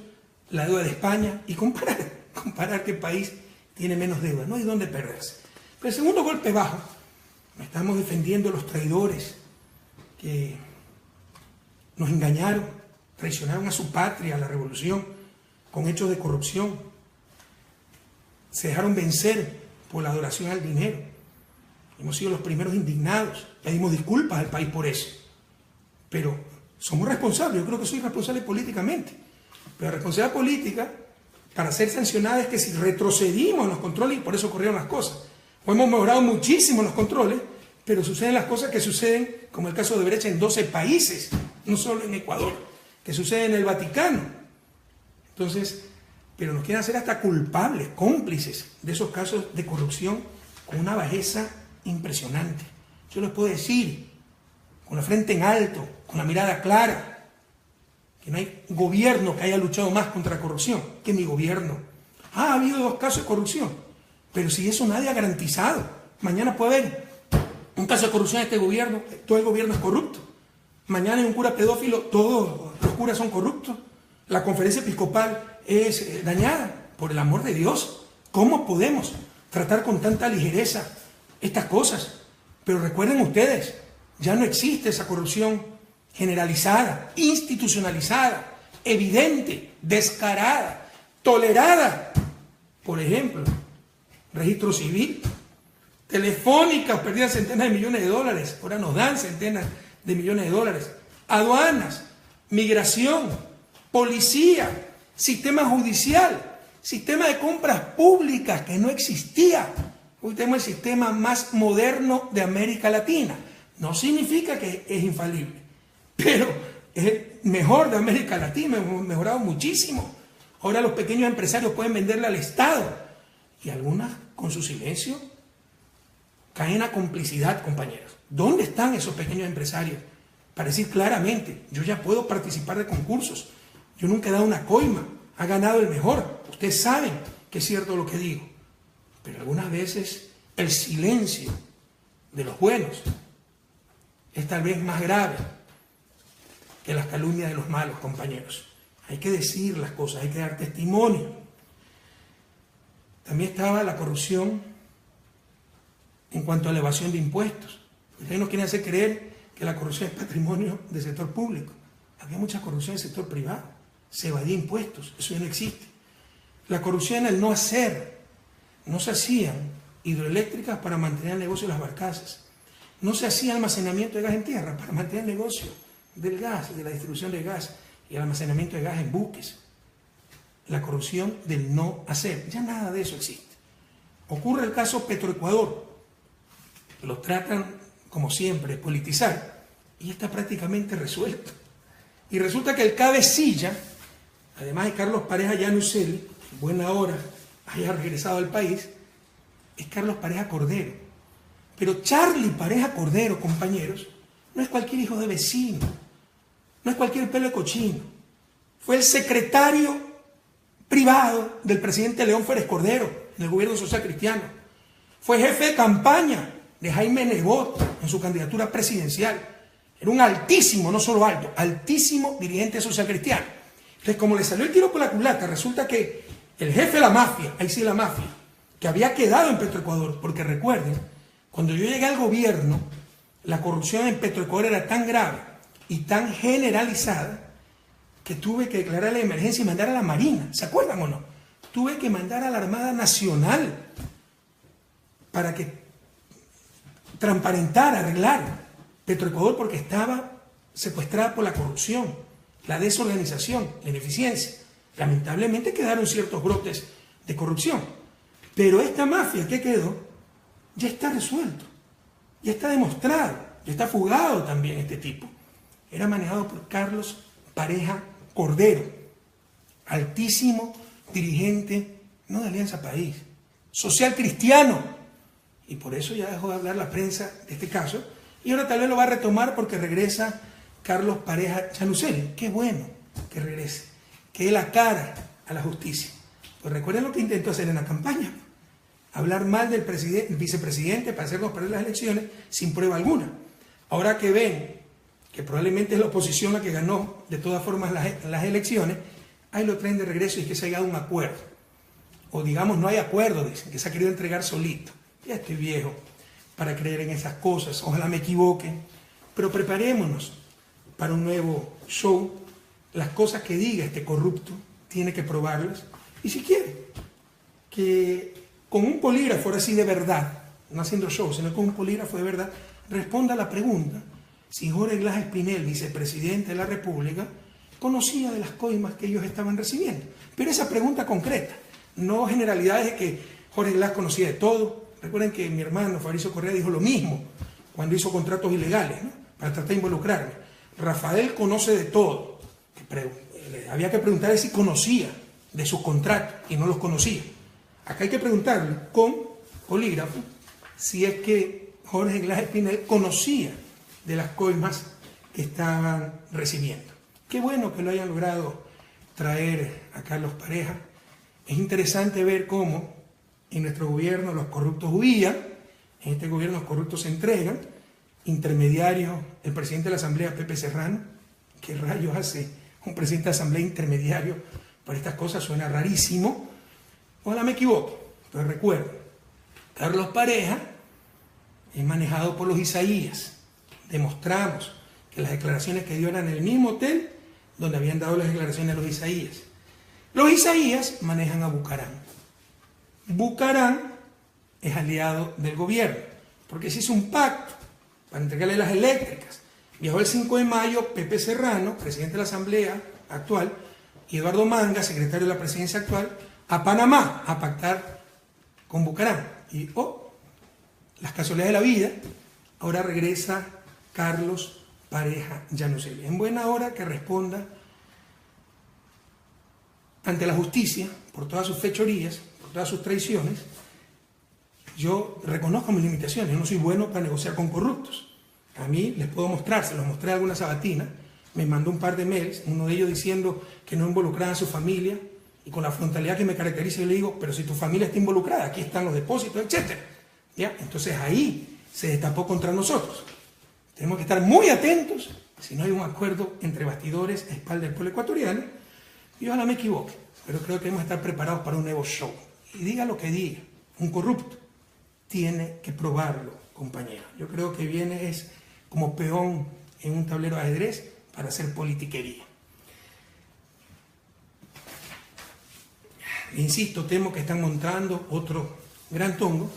la deuda de España, y comparar qué país tiene menos deuda. No hay dónde perderse. Pero el segundo golpe bajo, estamos defendiendo a los traidores que nos engañaron, traicionaron a su patria, a la revolución, con hechos de corrupción. Se dejaron vencer por la adoración al dinero. Hemos sido los primeros indignados, pedimos disculpas al país por eso. Pero somos responsables, yo creo que soy responsable políticamente. Pero la responsabilidad política, para ser sancionada, es que si retrocedimos en los controles, y por eso ocurrieron las cosas. O hemos mejorado muchísimo los controles, pero suceden las cosas que suceden, como el caso de Brecha, en 12 países, no solo en Ecuador, que sucede en el Vaticano. Entonces, pero nos quieren hacer hasta culpables, cómplices de esos casos de corrupción con una bajeza impresionante. Yo les puedo decir, con la frente en alto, con la mirada clara, que no hay gobierno que haya luchado más contra la corrupción que mi gobierno. Ha habido 2 casos de corrupción, pero si eso nadie ha garantizado. Mañana puede haber un caso de corrupción en este gobierno, todo el gobierno es corrupto. Mañana hay un cura pedófilo, todos los curas son corruptos. La conferencia episcopal es dañada. Por el amor de Dios, ¿cómo podemos tratar con tanta ligereza estas cosas? Pero recuerden ustedes, ya no existe esa corrupción generalizada, institucionalizada, evidente, descarada, tolerada. Por ejemplo, registro civil, Telefónica, perdían centenas de millones de dólares, ahora nos dan centenas de millones de dólares. Aduanas, migración, policía, sistema judicial, sistema de compras públicas que no existía. Hoy tenemos el sistema más moderno de América Latina. No significa que es infalible, pero es el mejor de América Latina, hemos mejorado muchísimo. Ahora los pequeños empresarios pueden venderle al Estado y algunas con su silencio caen a complicidad, compañeros. ¿Dónde están esos pequeños empresarios? Para decir claramente, yo ya puedo participar de concursos, yo nunca he dado una coima, ha ganado el mejor. Ustedes saben que es cierto lo que digo, pero algunas veces el silencio de los buenos es tal vez más grave que las calumnias de los malos, compañeros. Hay que decir las cosas, hay que dar testimonio. También estaba la corrupción en cuanto a la evasión de impuestos. Ustedes nos quieren hacer creer que la corrupción es patrimonio del sector público. Había mucha corrupción en el sector privado. Se evadía impuestos, eso ya no existe. La corrupción en el no hacer. No se hacían hidroeléctricas para mantener el negocio de las barcazas. No se hacía almacenamiento de gas en tierra para mantener el negocio del gas, de la distribución de gas y el almacenamiento de gas en buques. La corrupción del no hacer. Ya nada de eso existe. Ocurre el caso Petroecuador. Lo tratan, como siempre, politizar, y está prácticamente resuelto. Y resulta que el cabecilla, además de Carlos Pareja Llanuselli, buena hora haya regresado al país, es Carlos Pareja Cordero. Pero Charlie Pareja Cordero, compañeros, no es cualquier hijo de vecino, no es cualquier pelo de cochino. Fue el secretario privado del presidente León Férez Cordero en el gobierno social cristiano. Fue jefe de campaña de Jaime Nebot en su candidatura presidencial. Era un altísimo, no solo alto, altísimo dirigente social cristiano. Entonces, como le salió el tiro por la culata, resulta que el jefe de la mafia, ahí sí la mafia, que había quedado en Petroecuador, porque recuerden, cuando yo llegué al gobierno, la corrupción en Petroecuador era tan grave y tan generalizada que tuve que declarar la emergencia y mandar a la Marina. ¿Se acuerdan o no? Tuve que mandar a la Armada Nacional para que transparentar, arreglar Petroecuador, porque estaba secuestrada por la corrupción, la desorganización, la ineficiencia. Lamentablemente quedaron ciertos brotes de corrupción, pero esta mafia que quedó ya está resuelto, ya está demostrado, ya está fugado también este tipo. era manejado por Carlos Pareja Cordero, altísimo dirigente, no de Alianza País, social cristiano. Y por eso ya dejó de hablar la prensa de este caso. Y ahora tal vez lo va a retomar porque regresa Carlos Pareja Chanusel. Qué bueno que regrese, que dé la cara a la justicia. Pues recuerden lo que intentó hacer en la campaña. Hablar mal del vicepresidente para hacernos perder las elecciones sin prueba alguna. Ahora que ven que probablemente es la oposición la que ganó de todas formas las elecciones, ahí lo traen de regreso y que se haya dado un acuerdo. O digamos, no hay acuerdo, dicen, que se ha querido entregar solito. Ya estoy viejo para creer en esas cosas, ojalá me equivoque, pero preparémonos para un nuevo show. Las cosas que diga este corrupto tiene que probarlas, y si quiere que con un polígrafo, ahora sí de verdad, no haciendo show, sino con un polígrafo de verdad, responda a la pregunta si Jorge Glass Espinel, vicepresidente de la República, conocía de las coimas que ellos estaban recibiendo. Pero esa pregunta concreta, no generalidades de que Jorge Glass conocía de todo. Recuerden que mi hermano Fabricio Correa dijo lo mismo cuando hizo contratos ilegales, ¿no?, para tratar de involucrarme. Rafael conoce de todo. Había que preguntarle si conocía de sus contratos y no los conocía. Acá hay que preguntarle con polígrafo si es que Jorge Glass Espinel conocía de las coimas que estaban recibiendo. Qué bueno que lo hayan logrado traer a Carlos Pareja. Es interesante ver cómo en nuestro gobierno los corruptos huían, en este gobierno los corruptos se entregan. Intermediario, el presidente de la Asamblea, Pepe Serrano. ¿Qué rayos hace un presidente de la Asamblea intermediario para estas cosas? Suena rarísimo. Ojalá me equivoque, pero recuerden, Carlos Pareja es manejado por los Isaías. Demostramos que las declaraciones que dio eran en el mismo hotel donde habían dado las declaraciones los Isaías. Los Isaías manejan a Bucarán. Bucarán es aliado del gobierno, porque se hizo un pacto para entregarle las eléctricas. Viajó el 5 de mayo Pepe Serrano, presidente de la Asamblea actual, y Eduardo Manga, secretario de la presidencia actual, a Panamá a pactar con Bucarán. Y, las casualidades de la vida, ahora regresa Carlos Pareja Chanusel. En buena hora que responda ante la justicia por todas sus fechorías, por todas sus traiciones. Yo reconozco mis limitaciones, yo no soy bueno para negociar con corruptos. A mí les puedo mostrar, se los mostré alguna sabatina, me mandó un par de mails, uno de ellos diciendo que no involucraba a su familia, y con la frontalidad que me caracteriza yo le digo, pero si tu familia está involucrada, aquí están los depósitos, etc. ¿Ya? Entonces ahí se destapó contra nosotros. Tenemos que estar muy atentos si no hay un acuerdo entre bastidores a espaldas del pueblo ecuatoriano, y ojalá me equivoque, pero creo que debemos estar preparados para un nuevo show. Y diga lo que diga, un corrupto tiene que probarlo, compañero. Yo creo que viene es como peón en un tablero de ajedrez para hacer politiquería. Insisto, temo que están montando otro gran tongo,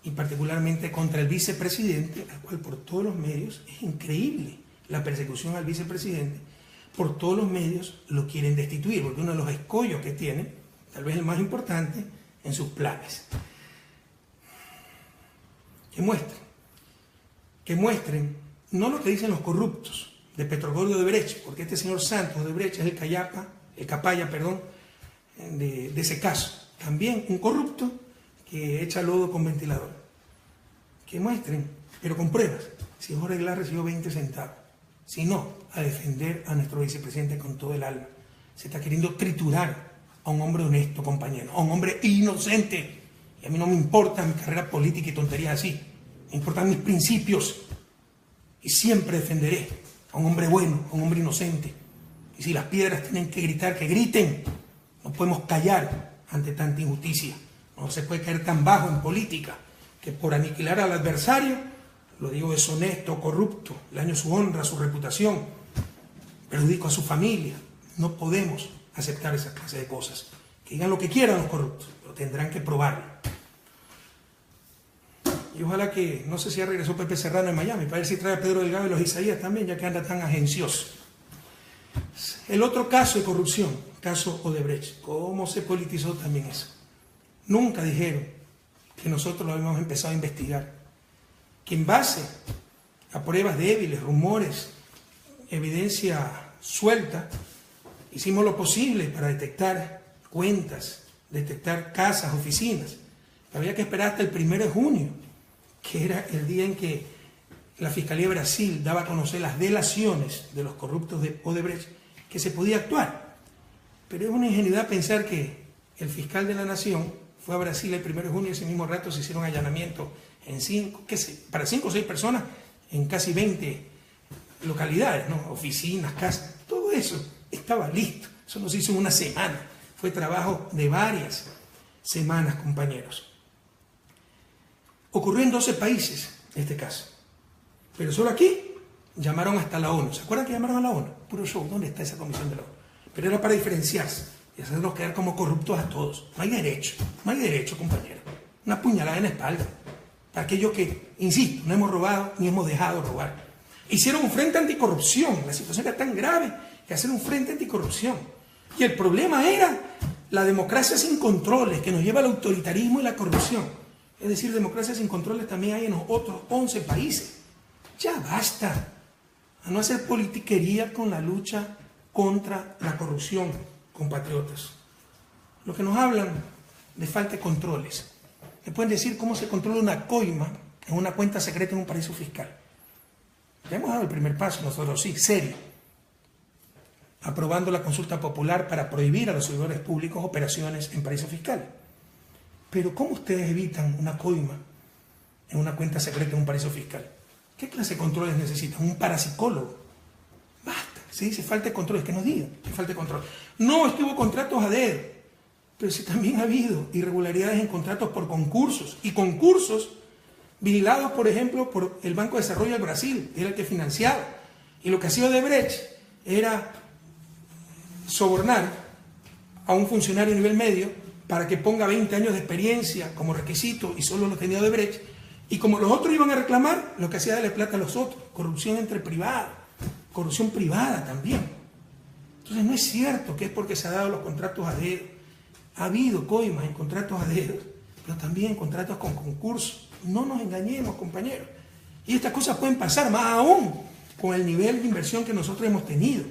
y particularmente contra el vicepresidente, al cual por todos los medios, es increíble la persecución al vicepresidente, por todos los medios lo quieren destituir, porque uno de los escollos que tiene, tal vez el más importante, en sus planes. Que muestren no lo que dicen los corruptos de Petrogor de Odebrecht, porque este señor Santos de Odebrecht es el capaya de ese caso. También un corrupto que echa lodo con ventilador. Que muestren, pero con pruebas, si Jorge Glass recibió 20 centavos. Si no, a defender a nuestro vicepresidente con todo el alma. Se está queriendo triturar a un hombre honesto, compañero, a un hombre inocente. Y a mí no me importa mi carrera política y tonterías así. Me importan mis principios. Y siempre defenderé a un hombre bueno, a un hombre inocente. Y si las piedras tienen que gritar, que griten. No podemos callar ante tanta injusticia. No se puede caer tan bajo en política que por aniquilar al adversario, lo digo deshonesto, corrupto, le daño su honra, su reputación, perjudico a su familia. No podemos aceptar esa clase de cosas. Que digan lo que quieran los corruptos, pero tendrán que probarlo. Y ojalá que, no sé si ya regresó Pepe Serrano en Miami, para ver si trae a Pedro Delgado y los Isaías también, ya que anda tan agencioso. El otro caso de corrupción, caso Odebrecht, ¿cómo se politizó también eso? Nunca dijeron que nosotros lo habíamos empezado a investigar, que en base a pruebas débiles, rumores evidencia suelta, hicimos lo posible para detectar cuentas, detectar casas, oficinas. Había que esperar hasta el 1 de junio, que era el día en que la Fiscalía de Brasil daba a conocer las delaciones de los corruptos de Odebrecht, que se podía actuar. Pero es una ingenuidad pensar que el fiscal de la Nación fue a Brasil el 1 de junio y ese mismo rato se hicieron allanamientos para 5 o 6 personas en casi 20 localidades, ¿no? Oficinas, casas, todo eso estaba listo. Eso no se hizo en una semana, fue trabajo de varias semanas, compañeros. Ocurrió en 12 países este caso, pero solo aquí llamaron hasta la ONU. ¿Se acuerdan que llamaron a la ONU? Puro show, ¿dónde está esa comisión de la ONU? Pero era para diferenciarse y hacernos quedar como corruptos a todos. No hay derecho, compañero. Una puñalada en la espalda. Para aquellos que, insisto, no hemos robado ni hemos dejado robar. Hicieron un frente anticorrupción. La situación era tan grave que hacer un frente anticorrupción. Y el problema era la democracia sin controles, que nos lleva al autoritarismo y la corrupción. Es decir, democracia sin controles también hay en los otros 11 países. Ya basta a no hacer politiquería con la lucha contra la corrupción, compatriotas. Los que nos hablan de falta de controles, me pueden decir cómo se controla una coima en una cuenta secreta en un paraíso fiscal. Ya hemos dado el primer paso, nosotros sí, serio, aprobando la consulta popular para prohibir a los servidores públicos operaciones en paraísos fiscales. Pero ¿cómo ustedes evitan una coima en una cuenta secreta en un paraíso fiscal? ¿Qué clase de controles necesitan? ¿Un parapsicólogo? Basta, se dice falta de controles, que nos digan que falta de control. No, es que hubo contratos a dedo, pero si también ha habido irregularidades en contratos por concursos, y concursos vigilados, por ejemplo, por el Banco de Desarrollo del Brasil, era el que financiaba. Y lo que hacía Odebrecht era sobornar a un funcionario a nivel medio para que ponga 20 años de experiencia como requisito y solo lo tenía Odebrecht. Y como los otros iban a reclamar, lo que hacía darle plata a los otros. Corrupción entre privados, corrupción privada también. Entonces no es cierto que es porque se han dado los contratos a dedo. Ha habido coimas en contratos a dedo, pero también en contratos con concursos. No nos engañemos, compañeros. Y estas cosas pueden pasar, más aún con el nivel de inversión que nosotros hemos tenido.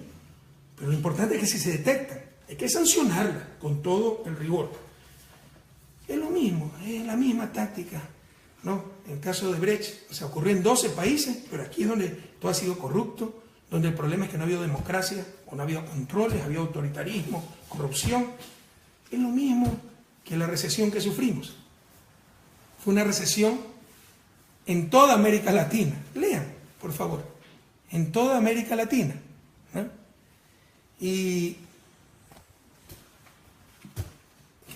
Pero lo importante es que si se detectan, hay que sancionarlas con todo el rigor. Es lo mismo, es la misma táctica, ¿no? En el caso de Brecht, o sea, ocurrió en 12 países, pero aquí es donde todo ha sido corrupto, donde el problema es que no ha habido democracia, o no ha habido controles, ha habido autoritarismo, corrupción. Es lo mismo que la recesión que sufrimos. Fue una recesión en toda América Latina. Lean, por favor. En toda América Latina, ¿no? Y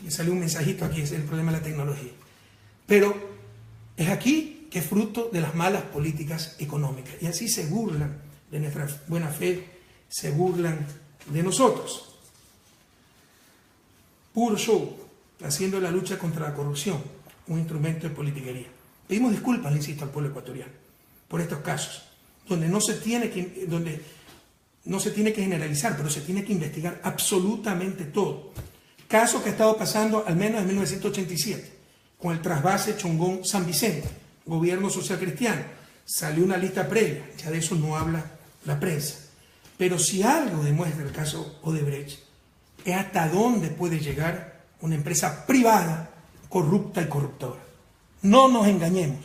me salió un mensajito aquí, es el problema de la tecnología. Pero es aquí que es fruto de las malas políticas económicas. Y así se burlan de nuestra buena fe, se burlan de nosotros. Puro show, haciendo la lucha contra la corrupción un instrumento de politiquería. Pedimos disculpas, le insisto, al pueblo ecuatoriano por estos casos, donde no se tiene que generalizar, pero se tiene que investigar absolutamente todo. Caso que ha estado pasando al menos en 1987, con el trasvase Chongón-San Vicente, gobierno social cristiano. Salió una lista previa, ya de eso no habla la prensa. Pero si algo demuestra el caso Odebrecht, es hasta dónde puede llegar una empresa privada corrupta y corruptora. No nos engañemos,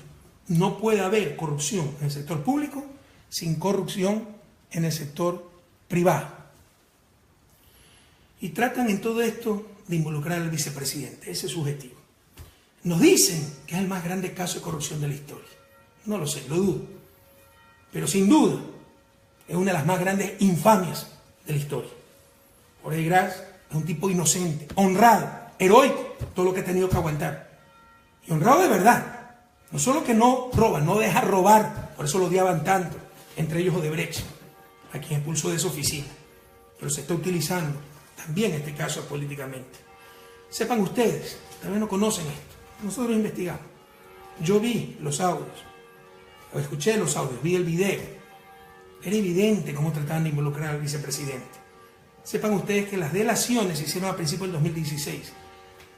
no puede haber corrupción en el sector público sin corrupción en el sector privado. Y tratan en todo esto de involucrar al vicepresidente, ese es su objetivo. Nos dicen que es el más grande caso de corrupción de la historia. No lo sé, lo dudo. Pero sin duda es una de las más grandes infamias de la historia. Jorge Gras es un tipo inocente, honrado, heroico, todo lo que ha tenido que aguantar. Y honrado de verdad. No solo que no roba, no deja robar, por eso lo odiaban tanto, entre ellos Odebrecht, a quien expulsó de su oficina. Pero se está utilizando también este caso políticamente. Sepan ustedes, también no conocen esto. Nosotros investigamos. Yo vi los audios, o escuché los audios, vi el video. Era evidente cómo trataban de involucrar al vicepresidente. Sepan ustedes que las delaciones se hicieron a principios del 2016.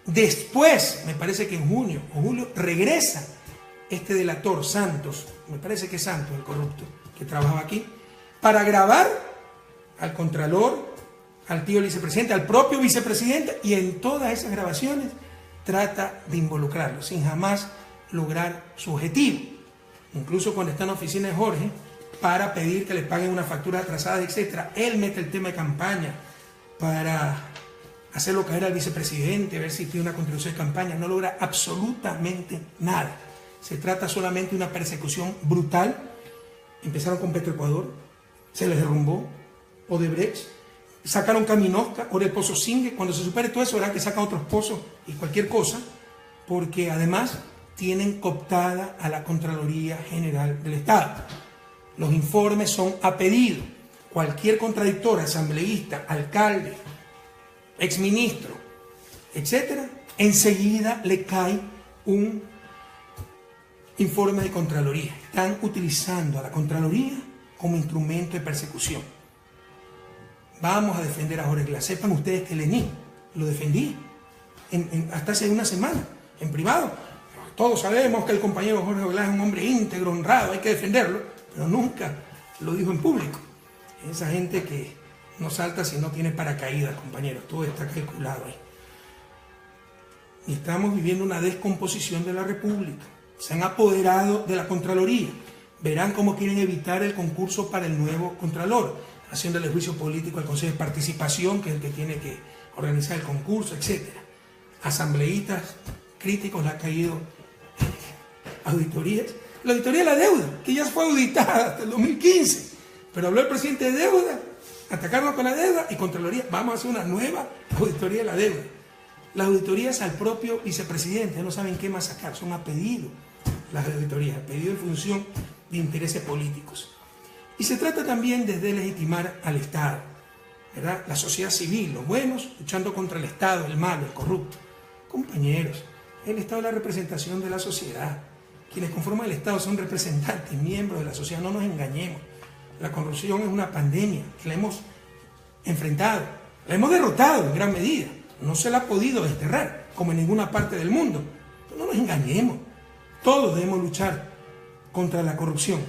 Después, me parece que en junio o julio, regresa este delator, Santos, me parece que es Santos, el corrupto, que trabajaba aquí, para grabar al contralor, al tío vicepresidente, al propio vicepresidente, y en todas esas grabaciones trata de involucrarlo sin jamás lograr su objetivo. Incluso cuando está en la oficina de Jorge para pedir que le paguen una factura atrasada, etc., él mete el tema de campaña para hacerlo caer al vicepresidente, ver si tiene una contribución de campaña. No logra absolutamente nada. Se trata solamente de una persecución brutal. Empezaron con Petroecuador, se les derrumbó Odebrecht, sacaron Caminosca, ahora el Pozo Singue. Cuando se supere todo eso, verán que sacan otros pozos y cualquier cosa, porque además tienen cooptada a la Contraloría General del Estado. Los informes son a pedido. Cualquier contradictor, asambleísta, alcalde, exministro, etcétera, enseguida le cae un informe de Contraloría. Están utilizando a la Contraloría como instrumento de persecución. Vamos a defender a Jorge Glass. Sepan ustedes que Lenín lo defendí hasta hace una semana, en privado. Todos sabemos que el compañero Jorge Glass es un hombre íntegro, honrado, hay que defenderlo, pero nunca lo dijo en público. Esa gente que no salta si no tiene paracaídas, compañeros, todo está calculado ahí. Y estamos viviendo una descomposición de la República. Se han apoderado de la Contraloría. Verán cómo quieren evitar el concurso para el nuevo Contralor, haciéndole juicio político al Consejo de Participación, que es el que tiene que organizar el concurso, etc. Asambleístas críticos le ha caído auditorías. La auditoría de la deuda, que ya fue auditada hasta el 2015, pero habló el presidente de deuda, atacarnos con la deuda, y Contraloría, vamos a hacer una nueva auditoría de la deuda. Las auditorías al propio vicepresidente, no saben qué más sacar, son a pedido las auditorías, a pedido en función de intereses políticos. Y se trata también de deslegitimar al Estado, ¿verdad? La sociedad civil, los buenos luchando contra el Estado, el malo, el corrupto. Compañeros, el Estado es la representación de la sociedad. Quienes conforman el Estado son representantes, miembros de la sociedad, no nos engañemos. La corrupción es una pandemia que la hemos enfrentado, la hemos derrotado en gran medida. No se la ha podido desterrar, como en ninguna parte del mundo. Pero no nos engañemos. Todos debemos luchar contra la corrupción.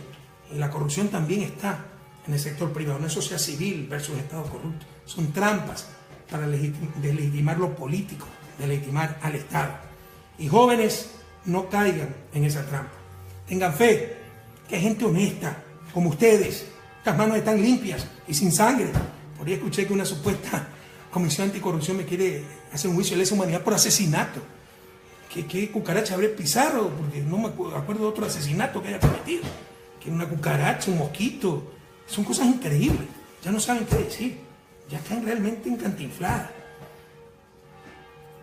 Y la corrupción también está en el sector privado. No es sociedad civil versus Estado corrupto. Son trampas para deslegitimar lo político, deslegitimar al Estado. Y jóvenes, no caigan en esa trampa. Tengan fe, que hay gente honesta, como ustedes. Las manos están limpias y sin sangre. Por ahí escuché que una supuesta Comisión Anticorrupción me quiere hacer un juicio de lesa humanidad por asesinato. ¿Qué cucaracha habré Pizarro? Porque no me acuerdo de otro asesinato que haya cometido. Que una cucaracha, un mosquito. Son cosas increíbles. Ya no saben qué decir. Ya están realmente encantinfladas.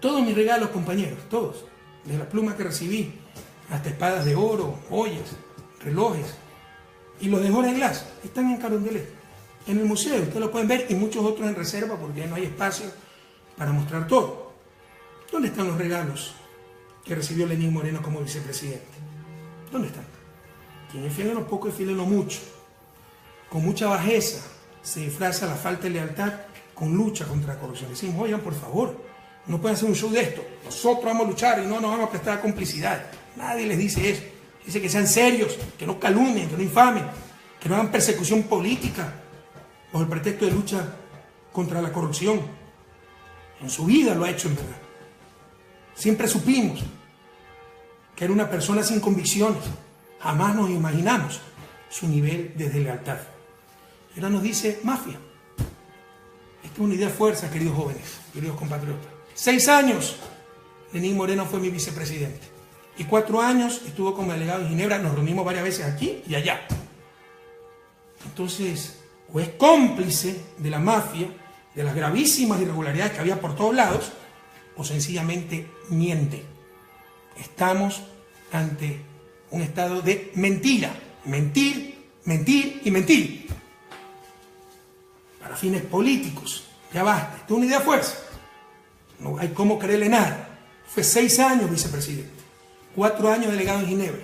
Todos mis regalos, compañeros, todos. De la pluma que recibí, hasta espadas de oro, ollas, relojes. Y los de Jorge Glass están en Carondelet, en el museo. Ustedes lo pueden ver, y muchos otros en reserva porque ya no hay espacio para mostrar todo. ¿Dónde están los regalos que recibió Lenín Moreno como vicepresidente? ¿Dónde están? Quien es fiel en lo poco es fiel en lo mucho. Con mucha bajeza se disfraza la falta de lealtad con lucha contra la corrupción. Decimos, oigan, por favor, no pueden hacer un show de esto. Nosotros vamos a luchar y no nos vamos a prestar complicidad. Nadie les dice eso. Dice que sean serios, que no calumnien, que no infamen, que no hagan persecución política bajo el pretexto de lucha contra la corrupción. En su vida lo ha hecho, en verdad. Siempre supimos que era una persona sin convicciones. Jamás nos imaginamos su nivel de deslealtad. Y ahora nos dice mafia. Esta es una idea fuerza, queridos jóvenes, queridos compatriotas. 6 años Lenín Moreno fue mi vicepresidente. Y 4 años estuvo como delegado en Ginebra. Nos reunimos varias veces aquí y allá. Entonces, o es cómplice de la mafia, de las gravísimas irregularidades que había por todos lados, o sencillamente miente. Estamos ante un estado de mentira. Mentir, mentir y mentir. Para fines políticos. Ya basta. Esto es una idea fuerza. No hay cómo creerle nada. Fue 6 años vicepresidente. 4 años delegado en Ginebra.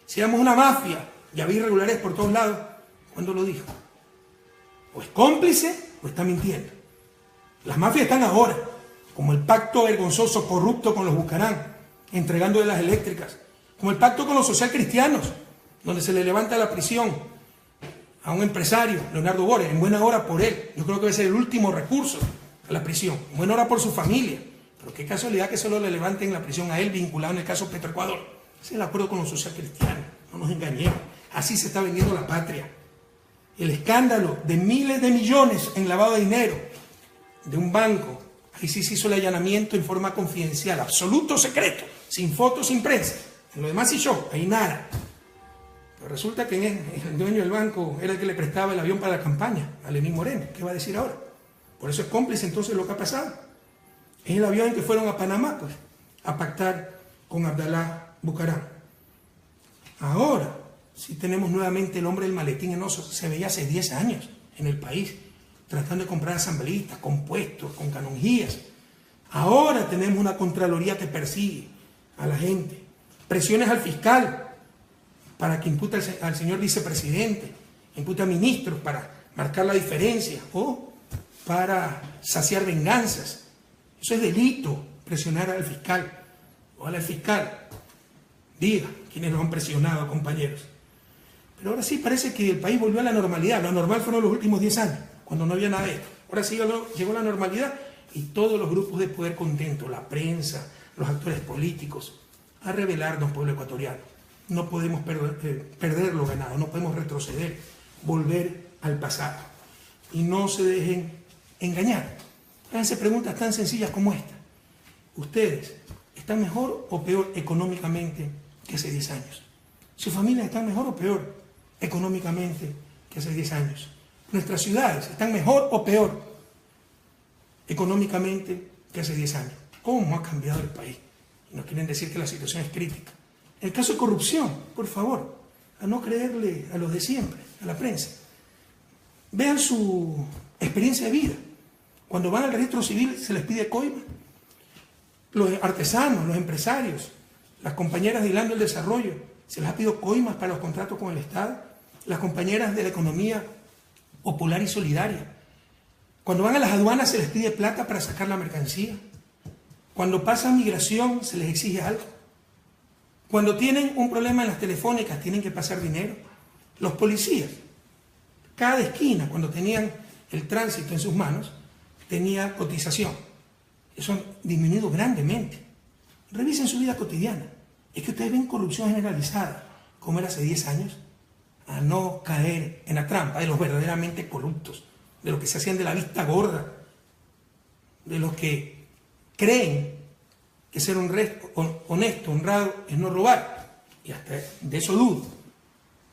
Si éramos una mafia y había irregularidades por todos lados, ¿cuándo lo dijo? O es cómplice o está mintiendo. Las mafias están ahora, como el pacto vergonzoso, corrupto con los Bucarán, entregando de las eléctricas, como el pacto con los socialcristianos, donde se le levanta la prisión a un empresario, Leonardo Borer, en buena hora por él. Yo creo que va a ser el último recurso a la prisión. En buena hora por su familia. Pero qué casualidad que solo le levanten la prisión a él, vinculado en el caso Petroecuador. Ese es el acuerdo con los socialcristianos. No nos engañemos. Así se está vendiendo la patria. El escándalo de miles de millones en lavado de dinero de un banco. Ahí sí se hizo el allanamiento en forma confidencial, absoluto secreto, sin fotos, sin prensa. En lo demás sí yo, ahí nada. Pero resulta que el dueño del banco era el que le prestaba el avión para la campaña, a Lenín Moreno. ¿Qué va a decir ahora? Por eso es cómplice entonces lo que ha pasado. Es el avión en que fueron a Panamá, pues, a pactar con Abdalá Bucaram. Ahora, si tenemos nuevamente el hombre del maletín en oso, se veía hace 10 años en el país, tratando de comprar asambleístas, con puestos, con canonjías. Ahora tenemos una Contraloría que persigue a la gente. Presiones al fiscal para que impute al señor vicepresidente, impute a ministros para marcar la diferencia o para saciar venganzas. Eso es delito, presionar al fiscal. Ojalá el fiscal diga quiénes lo han presionado, compañeros. Pero ahora sí parece que el país volvió a la normalidad. Lo normal fueron los últimos 10 años, cuando no había nada de esto. Ahora sí llegó la normalidad y todos los grupos de poder contentos, la prensa, los actores políticos, a revelarnos, pueblo ecuatoriano. No podemos perder lo ganado, no podemos retroceder, volver al pasado. Y no se dejen engañar. Háganse preguntas tan sencillas como esta. ¿Ustedes están mejor o peor económicamente que hace 10 años? ¿Sus familias están mejor o peor económicamente que hace 10 años? ¿Nuestras ciudades están mejor o peor económicamente que hace 10 años? ¿Cómo ha cambiado el país? Y nos quieren decir que la situación es crítica. En el caso de corrupción, por favor, a no creerle a los de siempre, a la prensa. Vean su experiencia de vida. Cuando van al registro civil se les pide coima. Los artesanos, los empresarios, las compañeras de Hilando el Desarrollo, se les ha pedido coimas para los contratos con el Estado. Las compañeras de la economía popular y solidaria. Cuando van a las aduanas se les pide plata para sacar la mercancía. Cuando pasan migración se les exige algo. Cuando tienen un problema en las telefónicas tienen que pasar dinero. Los policías, cada esquina, cuando tenían el tránsito en sus manos, tenía cotización. Eso ha disminuido grandemente. Revisen su vida cotidiana. Es que ustedes ven corrupción generalizada, como era hace 10 años, a no caer en la trampa de los verdaderamente corruptos, de los que se hacían de la vista gorda, de los que creen que ser honesto, honrado, es no robar. Y hasta de eso dudo.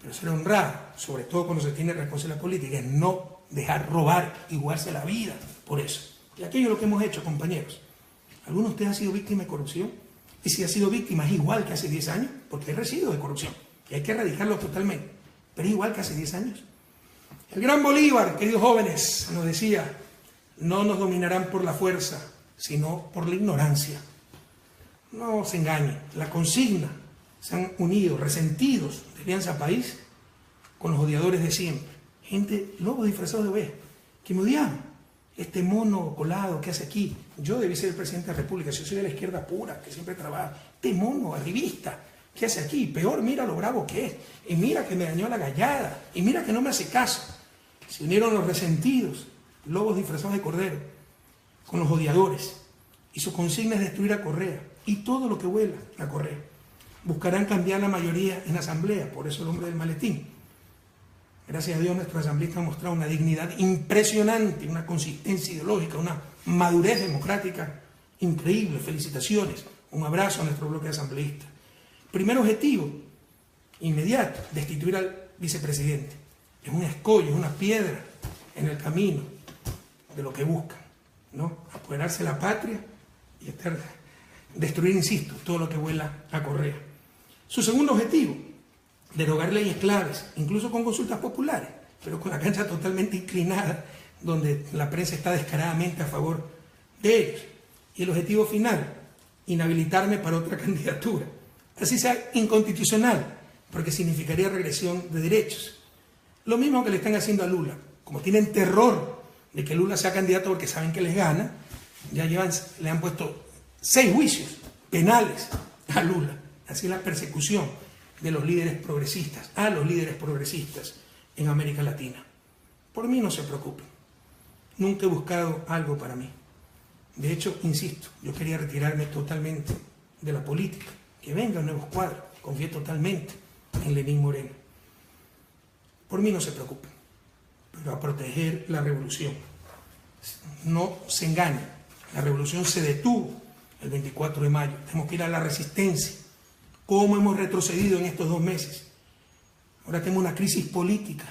Pero ser honrado, sobre todo cuando se tiene responsabilidad política, es no dejar robar y jugarse la vida por eso. Y aquello es lo que hemos hecho, compañeros. ¿Alguno de ustedes ha sido víctima de corrupción? Y si ha sido víctima es igual que hace 10 años, porque hay residuos de corrupción. Y hay que erradicarlo totalmente. Pero es igual que hace 10 años. El gran Bolívar, queridos jóvenes, nos decía, no nos dominarán por la fuerza, sino por la ignorancia. No se engañen, la consigna, se han unido resentidos de Alianza País con los odiadores de siempre. Gente, lobos disfrazados de ovejas, que me odiaban. Este mono colado que hace aquí, yo debí ser el presidente de la República, yo soy de la izquierda pura, que siempre trabaja. Este mono arribista, ¿qué hace aquí? Peor, mira lo bravo que es, y mira que me dañó la gallada, y mira que no me hace caso. Se unieron los resentidos, lobos disfrazados de cordero, con los odiadores, y su consigna es destruir a Correa, y todo lo que vuela a Correa. Buscarán cambiar la mayoría en la asamblea, por eso el hombre del maletín. Gracias a Dios nuestra asambleísta ha mostrado una dignidad impresionante, una consistencia ideológica, una madurez democrática increíble. Felicitaciones, un abrazo a nuestro bloque de asambleístas. Primer objetivo, inmediato, destituir al vicepresidente. Es un escollo, es una piedra en el camino de lo que buscan, ¿no? Apoderarse de la patria y destruir, insisto, todo lo que vuela a Correa. Su segundo objetivo, derogar leyes claves, incluso con consultas populares, pero con la cancha totalmente inclinada, donde la prensa está descaradamente a favor de ellos. Y el objetivo final, inhabilitarme para otra candidatura. Así sea inconstitucional, porque significaría regresión de derechos. Lo mismo que le están haciendo a Lula. Como tienen terror de que Lula sea candidato porque saben que les gana, ya le han puesto 6 juicios penales a Lula. Así es la persecución de los líderes progresistas, a los líderes progresistas en América Latina. Por mí no se preocupen. Nunca he buscado algo para mí. De hecho, insisto, yo quería retirarme totalmente de la política. Que vengan nuevos cuadros. Confié totalmente en Lenín Moreno. Por mí no se preocupen, pero a proteger la revolución. No se engañen, la revolución se detuvo el 24 de mayo. Tenemos que ir a la resistencia. ¿Cómo hemos retrocedido en estos 2 meses? Ahora tenemos una crisis política,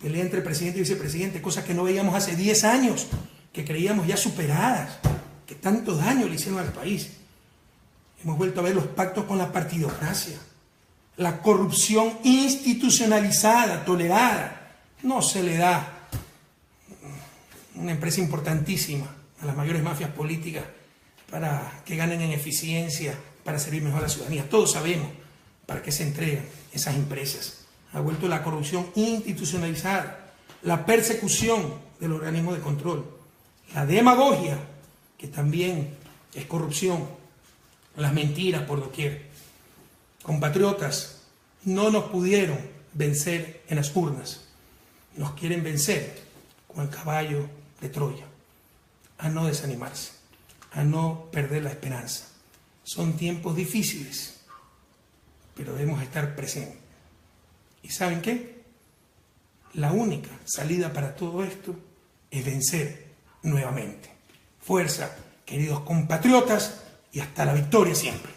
pelea entre presidente y vicepresidente, cosas que no veíamos hace 10 años, que creíamos ya superadas, que tanto daño le hicieron al país. Hemos vuelto a ver los pactos con la partidocracia, la corrupción institucionalizada, tolerada. No se le da una empresa importantísima a las mayores mafias políticas para que ganen en eficiencia, para servir mejor a la ciudadanía. Todos sabemos para qué se entregan esas empresas. Ha vuelto la corrupción institucionalizada, la persecución del organismo de control, la demagogia, que también es corrupción, las mentiras por doquier. Compatriotas, no nos pudieron vencer en las urnas. Nos quieren vencer con el caballo de Troya. A no desanimarse, a no perder la esperanza. Son tiempos difíciles, pero debemos estar presentes. ¿Y saben qué? La única salida para todo esto es vencer nuevamente. Fuerza, queridos compatriotas, y hasta la victoria siempre.